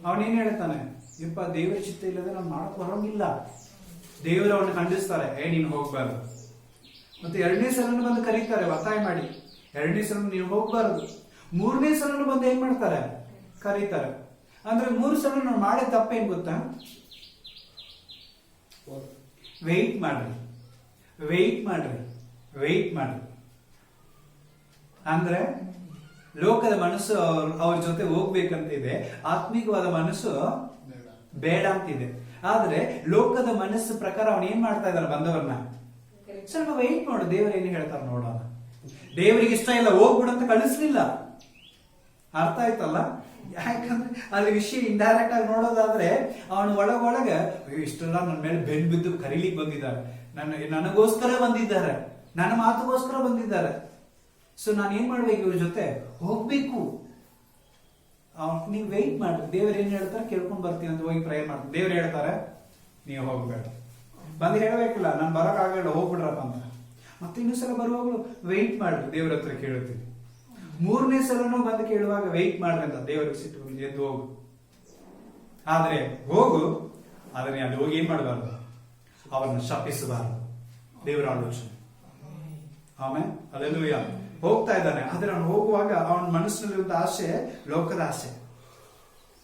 ಅವನೇನ್ ಹೇಳ್ತಾನೆ? ಇಪ್ಪ ದೇವರ ಚಿತ್ತ ಇಲ್ಲದೆ ನಾನು ಮಾಡಕ್ ಬರೋಂಗಿಲ್ಲ. ದೇವರು ಅವನ್ನ ಖಂಡಿಸ್ತಾರೆ, ನೀನು ಹೋಗ್ಬಾರ್ದು. ಮತ್ತೆ 2ನೇ ಸಲನು ಬಂದು ಕರೀತಾರೆ ಒತ್ತಾಯ ಮಾಡಿ. 2ನೇ ಸಲ ನೀವು ಹೋಗ್ಬಾರ್ದು. 3ನೇ ಸಲನು ಬಂದು ಏನ್ ಮಾಡ್ತಾರೆ? ಕರೀತಾರೆ. ಅಂದ್ರೆ 3 ಸಲ ನಾವು ಮಾಡೋ ತಪ್ಪೇನ್ ಗೊತ್ತಾ? ವೆಯ್ಟ್ ಮಾಡ್ರಿ, ವೆಯ್ಟ್ ಮಾಡ್ರಿ, ವೆಯ್ಟ್ ಮಾಡ್ರಿ. ಅಂದ್ರೆ ಲೋಕದ ಮನಸ್ಸು ಅವ್ರ ಜೊತೆ ಹೋಗ್ಬೇಕಂತ ಇದೆ, ಆತ್ಮಿಕವಾದ ಮನಸ್ಸು ಬೇಡ ಅಂತಿದೆ. ಆದ್ರೆ ಲೋಕದ ಮನಸ್ಸು ಪ್ರಕಾರ ಅವನ್ ಏನ್ ಮಾಡ್ತಾ ಇದ್ದಾನೆ? ಬಂದವರನ್ನ ಸ್ವಲ್ಪ ವೆಯ್ಟ್ ಮಾಡು, ದೇವರು ಏನ್ ಹೇಳ್ತಾರೆ ನೋಡೋಣ. ದೇವರಿಗೆ ಇಷ್ಟ ಇಲ್ಲ ಹೋಗ್ಬಿಡಂತ ಕಳಿಸ್ಲಿಲ್ಲ. ಅರ್ಥ ಆಯ್ತಲ್ಲ? ಯಾಕಂದ್ರೆ ಅಲ್ಲಿ ವಿಷಯ ಇಂಡೈರೆಕ್ಟ್ ಆಗಿ ನೋಡೋದಾದ್ರೆ ಅವನು ಒಳಗೊಳಗ ಇಷ್ಟೆಲ್ಲ ನನ್ನ ಮೇಲೆ ಬೆನ್ ಬಿದ್ದು ಕರೀಲಿಕ್ಕೆ ಬಂದಿದ್ದಾರೆ, ನನಗೋಸ್ಕರ ಬಂದಿದ್ದಾರೆ, ನನ್ನ ಮಾತುಗೋಸ್ಕರ ಬಂದಿದ್ದಾರೆ. ಸೊ ನಾನು ಏನ್ ಮಾಡ್ಬೇಕು? ಇವ್ರ ಜೊತೆ ಹೋಗ್ಬೇಕು. ನೀವು ವೆಯ್ಟ್ ಮಾಡ್ರಿ. ದೇವ್ರ ಏನ್ ಹೇಳ್ತಾರೆ ಕೇಳ್ಕೊಂಡ್ ಬರ್ತೀನಿ ಅಂತ ಹೋಗಿ ಪ್ರೇಯರ್ ಮಾಡ್ತೀನಿ. ದೇವ್ರು ಹೇಳ್ತಾರೆ ನೀವು ಹೋಗ್ಬೇಡ. ಬಂದು ಹೇಳ್ಬೇಕಿಲ್ಲ ನಾನು ಬರಕ್ ಆಗಲ್ಲ ಹೋಗ್ಬಿಡ್ರಪ್ಪ ಅಂತ. ಮತ್ತೆ ಇನ್ನೊಂದ್ಸಲ ಬರುವಾಗಲೂ ವೆಯ್ಟ್ ಮಾಡ್ರಿ, ದೇವ್ರ ಹತ್ರ ಕೇಳ್ತೀನಿ. 3ನೇ ಸಲನೂ ಬಂದು ಕೇಳುವಾಗ ವೆಯ್ಟ್ ಮಾಡ್ರಿ ಅಂತ ದೇವ್ರಿಗೆ ಸಿಟ್ಟು ಎದ್ದು ಹೋಗು. ಆದ್ರೆ ಹೋಗು, ಆದ್ರೆ ಅಲ್ಲಿ ಹೋಗಿ ಏನ್ ಮಾಡಬಾರ್ದು? ಅವರನ್ನು ಶಪಿಸಬಾರದು. ದೇವರ ಆಲೋಚನೆ. ಆಮೇಲೆ ಅಲ್ಲೆಲ್ಲೂಯ್ಯ. ಹೋಗ್ತಾ ಇದ್ದಾನೆ. ಆದ್ರೆ ಅವನು ಹೋಗುವಾಗ ಅವನ ಮನಸ್ಸಿನಲ್ಲಿರುವಂತ ಆಸೆ ಲೋಕದ ಆಸೆ.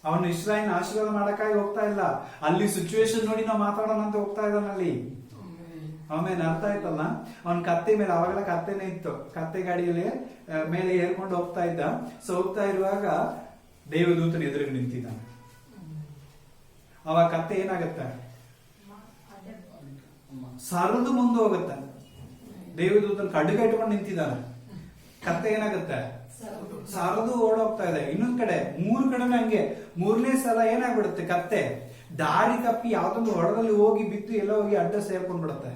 ಅವನು ಇಸ್ರಾಯೇಲ್ ಆಶೀರ್ವಾದ ಮಾಡಕ್ಕಾಗಿ ಹೋಗ್ತಾ ಇಲ್ಲ. ಅಲ್ಲಿ ಸಿಚುವೇಶನ್ ನೋಡಿ ನಾವು ಮಾತಾಡೋಣ ಅಂತ ಹೋಗ್ತಾ ಇದ್ದಾನೆ ಅಲ್ಲಿ. ಆಮೇಲೆ ಅರ್ಥ ಆಯ್ತಲ್ಲ? ಅವನ್ ಕತ್ತೆ ಮೇಲೆ, ಅವಾಗೆಲ್ಲ ಕತ್ತೆನೇ ಇತ್ತು, ಕತ್ತೆ ಗಾಡಿಯಲ್ಲಿ ಮೇಲೆ ಏರ್ಕೊಂಡು ಹೋಗ್ತಾ ಇದ್ದ. ಸೊ ಹೋಗ್ತಾ ಇರುವಾಗ ದೇವದೂತನ ಎದುರಿಗೆ ನಿಂತಿದ್ದಾನೆ. ಅವಾಗ ಕತ್ತೆ ಏನಾಗತ್ತೆ? ಸರಿದು ಮುಂದೆ ಹೋಗುತ್ತೆ. ದೇವದೂತನ ಖಡ್ಗ ಇಟ್ಕೊಂಡು ನಿಂತಿದ್ದಾನೆ. ಕತ್ತೆ ಏನಾಗುತ್ತೆ? ಸರಿದು ಓಡೋಗ್ತಾ ಇದೆ. ಇನ್ನೊಂದ್ ಕಡೆ 3 ಕಡೆನೂ ಹಂಗೆ. 3ನೇ ಸಲ ಏನಾಗ್ಬಿಡುತ್ತೆ? ಕತ್ತೆ ದಾರಿ ತಪ್ಪಿ ಯಾವ್ದೊಂದು ಹೊಡದಲ್ಲಿ ಹೋಗಿ ಬಿದ್ದು ಎಲ್ಲ ಹೋಗಿ ಅಡ್ಡ ಸೇರ್ಕೊಂಡ್ಬಿಡುತ್ತೆ.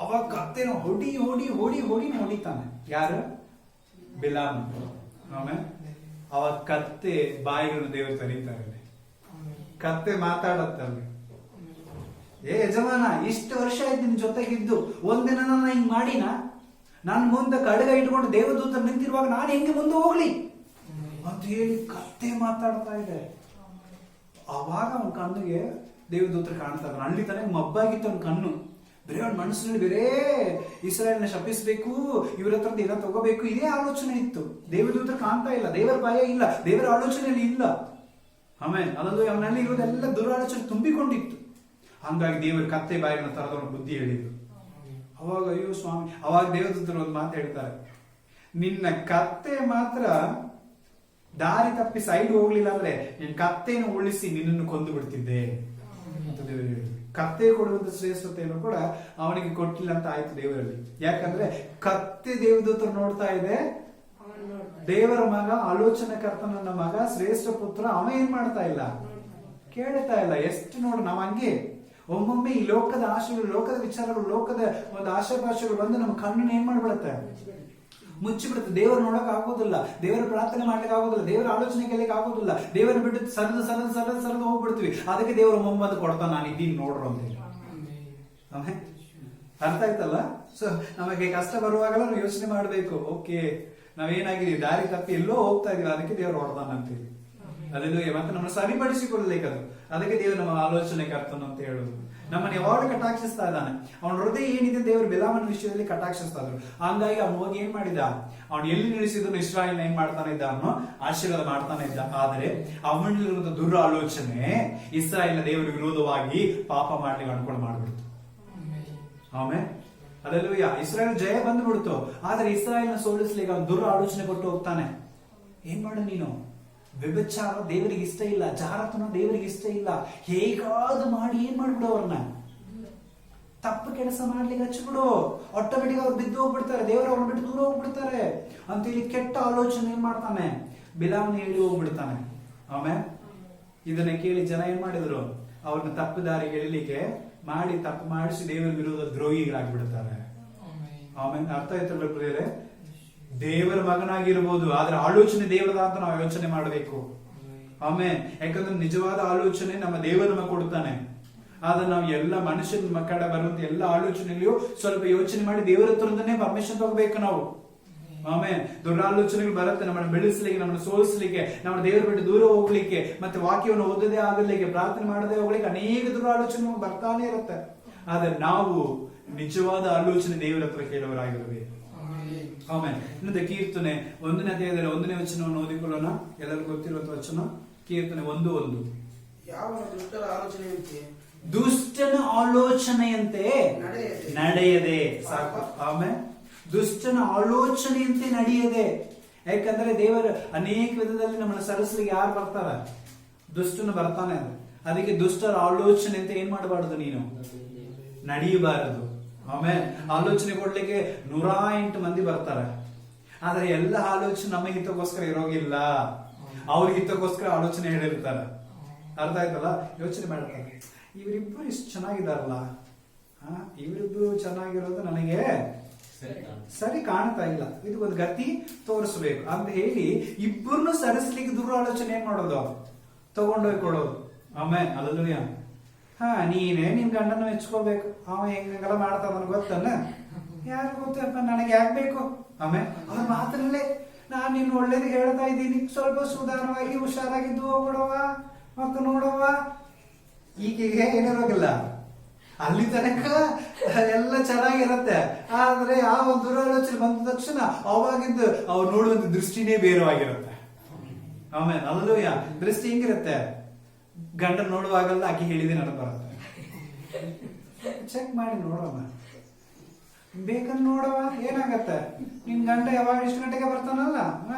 ಅವಾಗ ಕತ್ತೆನ ಹೊಡಿ ಹೊಡಿ ಹೊಡಿ ಹೊಡಿ ಹೊಡಿತಾನೆ. ಯಾರು? ಬಿಳಾಮ. ಆಮೇಲೆ ಅವಾಗ ಕತ್ತೆ ಬಾಯಿಗಳನ್ನು ದೇವರು ತೆರೀತಾರೆ. ಕತ್ತೆ ಮಾತಾಡತ್ತಲ್ಲಿ. ಯಜಮಾನ, ಇಷ್ಟು ವರ್ಷ ಆಯ್ತು ನಿನ್ ಜೊತೆಗಿದ್ದು, ಒಂದಿನ ನಾನು ಹಿಂಗ್ ಮಾಡಿನ? ನಾನು ಮುಂದೆ ಕಡಗ ಇಟ್ಕೊಂಡು ದೇವದೂತ ನಿಂತಿರುವಾಗ ನಾನು ಹೆಂಗೆ ಮುಂದೆ ಹೋಗ್ಲಿ ಅಂತ ಹೇಳಿ ಕತ್ತೆ ಮಾತಾಡ್ತಾ ಇದೆ. ಅವಾಗ ಅವನ ಕಣ್ಣಿಗೆ ದೇವದೂತರು ಕಾಣ್ತಾ ಇದ್ರು. ಅಲ್ಲಿ ತನಕ ಮಬ್ಬಾಗಿತ್ತು ಅವನ ಕಣ್ಣು. ಬೇರೆ ಅವನ ಮನಸ್ಸಿನಲ್ಲಿ ಬೇರೆ ಇಸ್ರಾಯೇಲ್ನ ಶಪಿಸ್ಬೇಕು, ಇವ್ರ ಹತ್ರ ಏನೋ ತಗೋಬೇಕು, ಇದೇ ಆಲೋಚನೆ ಇತ್ತು. ದೇವದೂತರು ಕಾಣ್ತಾ ಇಲ್ಲ, ದೇವರ ಭಯ ಇಲ್ಲ, ದೇವರ ಆಲೋಚನೆಯಲ್ಲಿ ಇಲ್ಲ. ಆಮೇಲೆ ಅದೊಂದು ಅವನಲ್ಲಿ ಇರೋದೆಲ್ಲ ದುರಾಲೋಚನೆ ತುಂಬಿಕೊಂಡಿತ್ತು. ಹಂಗಾಗಿ ದೇವರು ಕತ್ತೆ ಬಾಯಿನ ತರದವನ ಬುದ್ಧಿ ಹೇಳಿದ್ರು. ಅವಾಗ ಅಯ್ಯೋ ಸ್ವಾಮಿ, ಅವಾಗ ದೇವದೂತರು ಒಂದು ಮಾತು ಹೇಳ್ತಾರೆ, ನಿನ್ನ ಕತ್ತೆ ಮಾತ್ರ ದಾರಿ ತಪ್ಪಿ ಸೈಡ್ ಹೋಗ್ಲಿಲ್ಲ ಅಂದ್ರೆ ನಿನ್ ಕತ್ತೆಯನ್ನು ಉಳಿಸಿ ನಿನ್ನನ್ನು ಕೊಂದು ಬಿಡ್ತಿದ್ದೆ ಅಂತ ದೇವರು ಹೇಳಿದ್ರು. ಕತ್ತೆ ಕೊಡುವಂತ ಶ್ರೇಷ್ಠತೆಯನ್ನು ಕೂಡ ಅವನಿಗೆ ಕೊಟ್ಟಿಲ್ಲ ಅಂತ ಆಯ್ತು ದೇವರಲ್ಲಿ. ಯಾಕಂದ್ರೆ ಕತ್ತೆ ದೇವದೂತರು ನೋಡ್ತಾ ಇದೆ, ದೇವರ ಮಗ, ಆಲೋಚನೆಕರ್ತನ ಮಗ, ಶ್ರೇಷ್ಠ ಪುತ್ರ, ಅವ ಏನ್ ಮಾಡ್ತಾ ಇಲ್ಲ, ಕೇಳ್ತಾ ಇಲ್ಲ. ಎಷ್ಟು ನೋಡು, ನಾವ್ ಹಂಗೆ ಒಮ್ಮೊಮ್ಮೆ ಈ ಲೋಕದ ಆಶೆಗಳು, ಲೋಕದ ವಿಚಾರಗಳು, ಲೋಕದ ಒಂದು ಆಶಾಪಾಶಗಳು ಬಂದು ನಮ್ಮ ಕಣ್ಣನ್ನು ಏನ್ ಮಾಡ್ಬಿಡುತ್ತೆ, ಮುಚ್ಚಿಬಿಡುತ್ತೆ. ದೇವರು ನೋಡಕ್ ಆಗೋದಿಲ್ಲ, ದೇವರ ಪ್ರಾರ್ಥನೆ ಮಾಡ್ಲಿಕ್ಕೆ ಆಗೋದಿಲ್ಲ, ದೇವರ ಆಲೋಚನೆ ಕೇಳಲಿಕ್ಕೆ ಆಗೋದಿಲ್ಲ. ದೇವರ ಬಿಟ್ಟು ಸರದು ಹೋಗ್ಬಿಡ್ತೀವಿ. ಅದಕ್ಕೆ ದೇವರು ಮೊಮ್ಮದ್ದು ಕೊಡ್ತಾ, ನಾನು ಇದ್ದೀನಿ ನೋಡ್ರು ಅಂತ ಹೇಳಿ. ಅರ್ಥ ಆಯ್ತಲ್ಲ? ಸೊ ನಮಗೆ ಕಷ್ಟ ಬರುವಾಗಲ್ಲ ನಾವು ಯೋಚನೆ ಮಾಡ್ಬೇಕು, ಓಕೆ ನಾವೇನಾಗಿದೀವಿ, ದಾರಿ ತಪ್ಪಿ ಎಲ್ಲೋ ಹೋಗ್ತಾ ಇದೀವಿ, ಅದಕ್ಕೆ ದೇವರು ಹೊಡ್ದಾನ ಅಂತೀವಿ. ಅದೆಲ್ಲ ಮತ್ತೆ ನಮ್ಮನ್ನು ಸರಿಪಡಿಸಿಕೊಳ್ಳಲಿಕ್ಕೆ ಅದಕ್ಕೆ ದೇವರು ನಮ್ಮ ಆಲೋಚನೆ ಕರ್ತನು ಅಂತ ಹೇಳುದು. ನಮ್ಮನ್ನು ಯಾವಾಗ ಕಟಾಕ್ಷಿಸ್ತಾ ಇದ್ದಾನೆ, ಅವನ ಹೃದಯ ಏನಿದೆ ದೇವರು ಬಿಲಾಮನ ವಿಷಯದಲ್ಲಿ ಕಟಾಕ್ಷಿಸ್ತಾ ಇದ್ರು. ಹಂಗಾಗಿ ಅವನು ಹೋಗಿ ಏನ್ ಮಾಡಿದ, ಅವನು ಎಲ್ಲಿ ನಿಲ್ಲಿಸಿದ್ರು ಇಸ್ರಾಯೇಲ್ ಏನ್ ಮಾಡ್ತಾನೆ ಇದ್ದ, ಅವನು ಆಶೀರ್ವಾದ ಮಾಡ್ತಾನೆ ಇದ್ದ. ಆದ್ರೆ ಅವನಲ್ಲಿರುವಂತ ದುರಾಲೋಚನೆ ಇಸ್ರಾಯೇಲ್ ದೇವರ ವಿರೋಧವಾಗಿ ಪಾಪ ಮಾಡ್ಲಿಕ್ಕೆ ಅನುಕೂಲ ಮಾಡ್ಬಿಡ್ತು. ಆಮೇಲೆ ಅದೆಲ್ಲ ಇಸ್ರಾಯೇಲ್ ಜಯ ಬಂದ್ಬಿಡ್ತು. ಆದ್ರೆ ಇಸ್ರಾಯೇಲ್ನ ಸೋಲಿಸ್ಲಿಕ್ಕೆ ಅವನು ದುರಾಲೋಚನೆ ಕೊಟ್ಟು ಹೋಗ್ತಾನೆ. ಏನ್ ಮಾಡು ನೀನು, ವ್ಯಭಿಚಾರ ದೇವರಿಗೆ ಇಷ್ಟ ಇಲ್ಲ, ಜಾರತನ ದೇವರಿಗೆ ಇಷ್ಟ ಇಲ್ಲ, ಹೇಗಾದ್ರೂ ಮಾಡಿ ಏನ್ ಮಾಡ್ಬಿಡು, ಅವ್ರನ್ನ ತಪ್ಪು ಕೆಲಸ ಮಾಡ್ಲಿಕ್ಕೆ ಹಚ್ಚಿಬಿಡು, ಆಟೋಮೆಟಿಕ್ ಅವ್ರು ಬಿದ್ದು ಹೋಗ್ಬಿಡ್ತಾರೆ, ದೇವರು ಅವ್ರನ್ನ ಬಿಟ್ಟು ದೂರ ಹೋಗ್ಬಿಡ್ತಾರೆ ಅಂತೇಳಿ ಕೆಟ್ಟ ಆಲೋಚನೆ ಏನ್ ಮಾಡ್ತಾನೆ, ಬಿಲಾಮನ ಹೇಳಿ ಹೋಗ್ಬಿಡ್ತಾನೆ. ಆಮೇಲೆ ಇದನ್ನ ಕೇಳಿ ಜನ ಏನ್ ಮಾಡಿದ್ರು, ಅವ್ರನ್ನ ತಪ್ಪು ದಾರಿಗೆ ಎಳಿಲಿಕ್ಕೆ ಮಾಡಿ ತಪ್ಪು ಮಾಡಿಸಿ ದೇವರ ವಿರೋಧ ದ್ರೋಹಿಗಳಾಗ್ಬಿಡ್ತಾರೆ. ಆಮೇಲೆ ಅರ್ಥ ಆಯ್ತಲ್ಲ ಪ್ರಿಯರೇ, ದೇವರ ಮಗನಾಗಿರ್ಬೋದು, ಆದ್ರೆ ಆಲೋಚನೆ ದೇವರದ ಅಂತ ನಾವು ಯೋಚನೆ ಮಾಡಬೇಕು. ಆಮೇಲೆ ಯಾಕಂದ್ರೆ ನಿಜವಾದ ಆಲೋಚನೆ ನಮ್ಮ ದೇವರು ನಮಗೆ ಕೊಡ್ತಾನೆ. ಆದ್ರೆ ನಾವು ಎಲ್ಲ ಮನುಷ್ಯನ ಕಡೆ ಬರುವಂತ ಎಲ್ಲ ಆಲೋಚನೆಗಳಿಗೂ ಸ್ವಲ್ಪ ಯೋಚನೆ ಮಾಡಿ ದೇವರ ಹತ್ರನೇ ಪರ್ಮಿಷನ್ ತಗೋಬೇಕು ನಾವು. ಆಮೇಲೆ ದುರಾಲೋಚನೆಗಳು ಬರುತ್ತೆ ನಮ್ಮನ್ನು ಬೆಳೆಸಲಿಕ್ಕೆ, ನಮ್ಮನ್ನು ಸೋಲಿಸಲಿಕ್ಕೆ, ನಮ್ಮ ದೇವರ ಬಿಟ್ಟು ದೂರ ಹೋಗ್ಲಿಕ್ಕೆ, ಮತ್ತೆ ವಾಕ್ಯವನ್ನು ಓದದೇ ಆಗಲಿಕ್ಕೆ, ಪ್ರಾರ್ಥನೆ ಮಾಡದೇ ಹೋಗ್ಲಿಕ್ಕೆ ಅನೇಕ ದುರಾಲೋಚನೆ ಬರ್ತಾನೆ ಇರುತ್ತೆ. ಆದ್ರೆ ನಾವು ನಿಜವಾದ ಆಲೋಚನೆ ದೇವರ ಹತ್ರ ಕೇಳುವರಾಗಿರಬೇಕು. ಆಮೇಲೆ ಇನ್ನೊಂದು ಕೀರ್ತನೆ 1ನೇ ಅಧ್ಯಾಯದಲ್ಲಿ 1ನೇ ವಚನವನ್ನು ಓದಿಕೊಳ್ಳೋಣ. ಎಲ್ಲರಿಗೂ ಗೊತ್ತಿರುವಂತ ವಚನ, ಕೀರ್ತನೆ 1:1. ಯಾವ ದುಷ್ಟನ ಆಲೋಚನೆಯಂತೆ ನಡೆಯದೆ. ಸಾಕು. ಆಮೇಲೆ ದುಷ್ಟನ ಆಲೋಚನೆಯಂತೆ ನಡೆಯದೆ. ಯಾಕಂದ್ರೆ ದೇವರು ಅನೇಕ ವಿಧದಲ್ಲಿ ನಮ್ಮನ್ನು ಸರಿಸಲಿಕ್ಕೆ ಯಾರು ಬರ್ತಾರ, ದುಷ್ಟನು ಬರ್ತಾನೆ. ಅದಕ್ಕೆ ದುಷ್ಟರ ಆಲೋಚನೆ ಅಂತ ಏನ್ ಮಾಡಬಾರದು, ನೀನು ನಡೆಯಬಾರದು. ಆಮೇಲೆ ಆಲೋಚನೆ ಕೊಡ್ಲಿಕ್ಕೆ 108 ಮಂದಿ ಬರ್ತಾರೆ. ಆದ್ರೆ ಎಲ್ಲ ಆಲೋಚನೆ ನಮ್ಮ ಹಿತಕ್ಕೋಸ್ಕರ ಇರೋಗಿಲ್ಲ, ಅವ್ರ ಹಿತಕ್ಕೋಸ್ಕರ ಆಲೋಚನೆ ಹೇಳಿರ್ತಾರೆ. ಅರ್ಥ ಆಯ್ತಲ್ಲ? ಯೋಚನೆ ಮಾಡ್ತಾರೆ, ಇವರಿಬ್ರು ಇಷ್ಟು ಚೆನ್ನಾಗಿದಾರಲ್ಲ, ಇವರಿಬ್ರು ಚೆನ್ನಾಗಿರೋದು ನನಗೆ ಸರಿ ಕಾಣ್ತಾ ಇಲ್ಲ, ಇದಕ್ಕೊಂದು ಗತಿ ತೋರಿಸ್ಬೇಕು ಅಂತ ಹೇಳಿ ಇಬ್ಬರನ್ನು ಸರಿಸ್ಲಿಕ್ಕೆ ದುರಾಲೋಚನೆ ಏನ್ ಮಾಡೋದು, ತಗೊಂಡೋಗಿ ಕೊಡೋದು. ಆಮೇಲೆ ಅಲ್ಲೂಯ ನೀನೇ ನಿನ್ ಗಂಡನ ಮೆಚ್ಕೋಬೇಕು, ಅವ ಹೆಂಗೆಲ್ಲ ಮಾಡ್ತಾವ ನನಗೆ ಗೊತ್ತಲ್ಲ, ಯಾರು ಗೊತ್ತಪ್ಪ, ನನಗೆ ಯಾಕೆ ಬೇಕು. ಆಮೇಲೆ ಅವ್ರ ಮಾತ್ರಲ್ಲೇ ನಾನ್ ನಿನ್ ಒಳ್ಳೇದು ಹೇಳ್ತಾ ಇದ್ದೀನಿ, ಸ್ವಲ್ಪ ಸುಧಾರಣವಾಗಿ ಹುಷಾರಾಗಿದ್ದು ಹೋಗ್ಬಿಡವ ಮತ್ತು ನೋಡವ. ಈಗೀಗೆ ಏನಿರೋಗಿಲ್ಲ, ಅಲ್ಲಿ ತನಕ ಎಲ್ಲ ಚೆನ್ನಾಗಿರತ್ತೆ. ಆದ್ರೆ ಆ ಒಂದು ದುರಾಲೋಚನೆ ಬಂದ ತಕ್ಷಣ ಅವಾಗಿದ್ದು ಅವ್ರು ನೋಡುವಂತ ದೃಷ್ಟಿನೇ ಬೇರೆವಾಗಿರುತ್ತೆ. ಆಮೇಲೆ ಅಲ್ಲೂಯ ದೃಷ್ಟಿ ಹೆಂಗಿರುತ್ತೆ, ಗಂಡ ನೋಡುವಾಗಲ್ಲ ಆಕೆ ಹೇಳಿದೆ ನನಗೆ ಬರುತ್ತೆ, ಚೆಕ್ ಮಾಡಿ ನೋಡೋಣ, ಬೇಕಂದ್ ನೋಡವ ಏನಾಗತ್ತೆ, ನಿನ್ ಗಂಡ ಯಾವಾಗ ಇಷ್ಟು ಗಂಟೆಗೆ ಬರ್ತಾನಲ್ಲ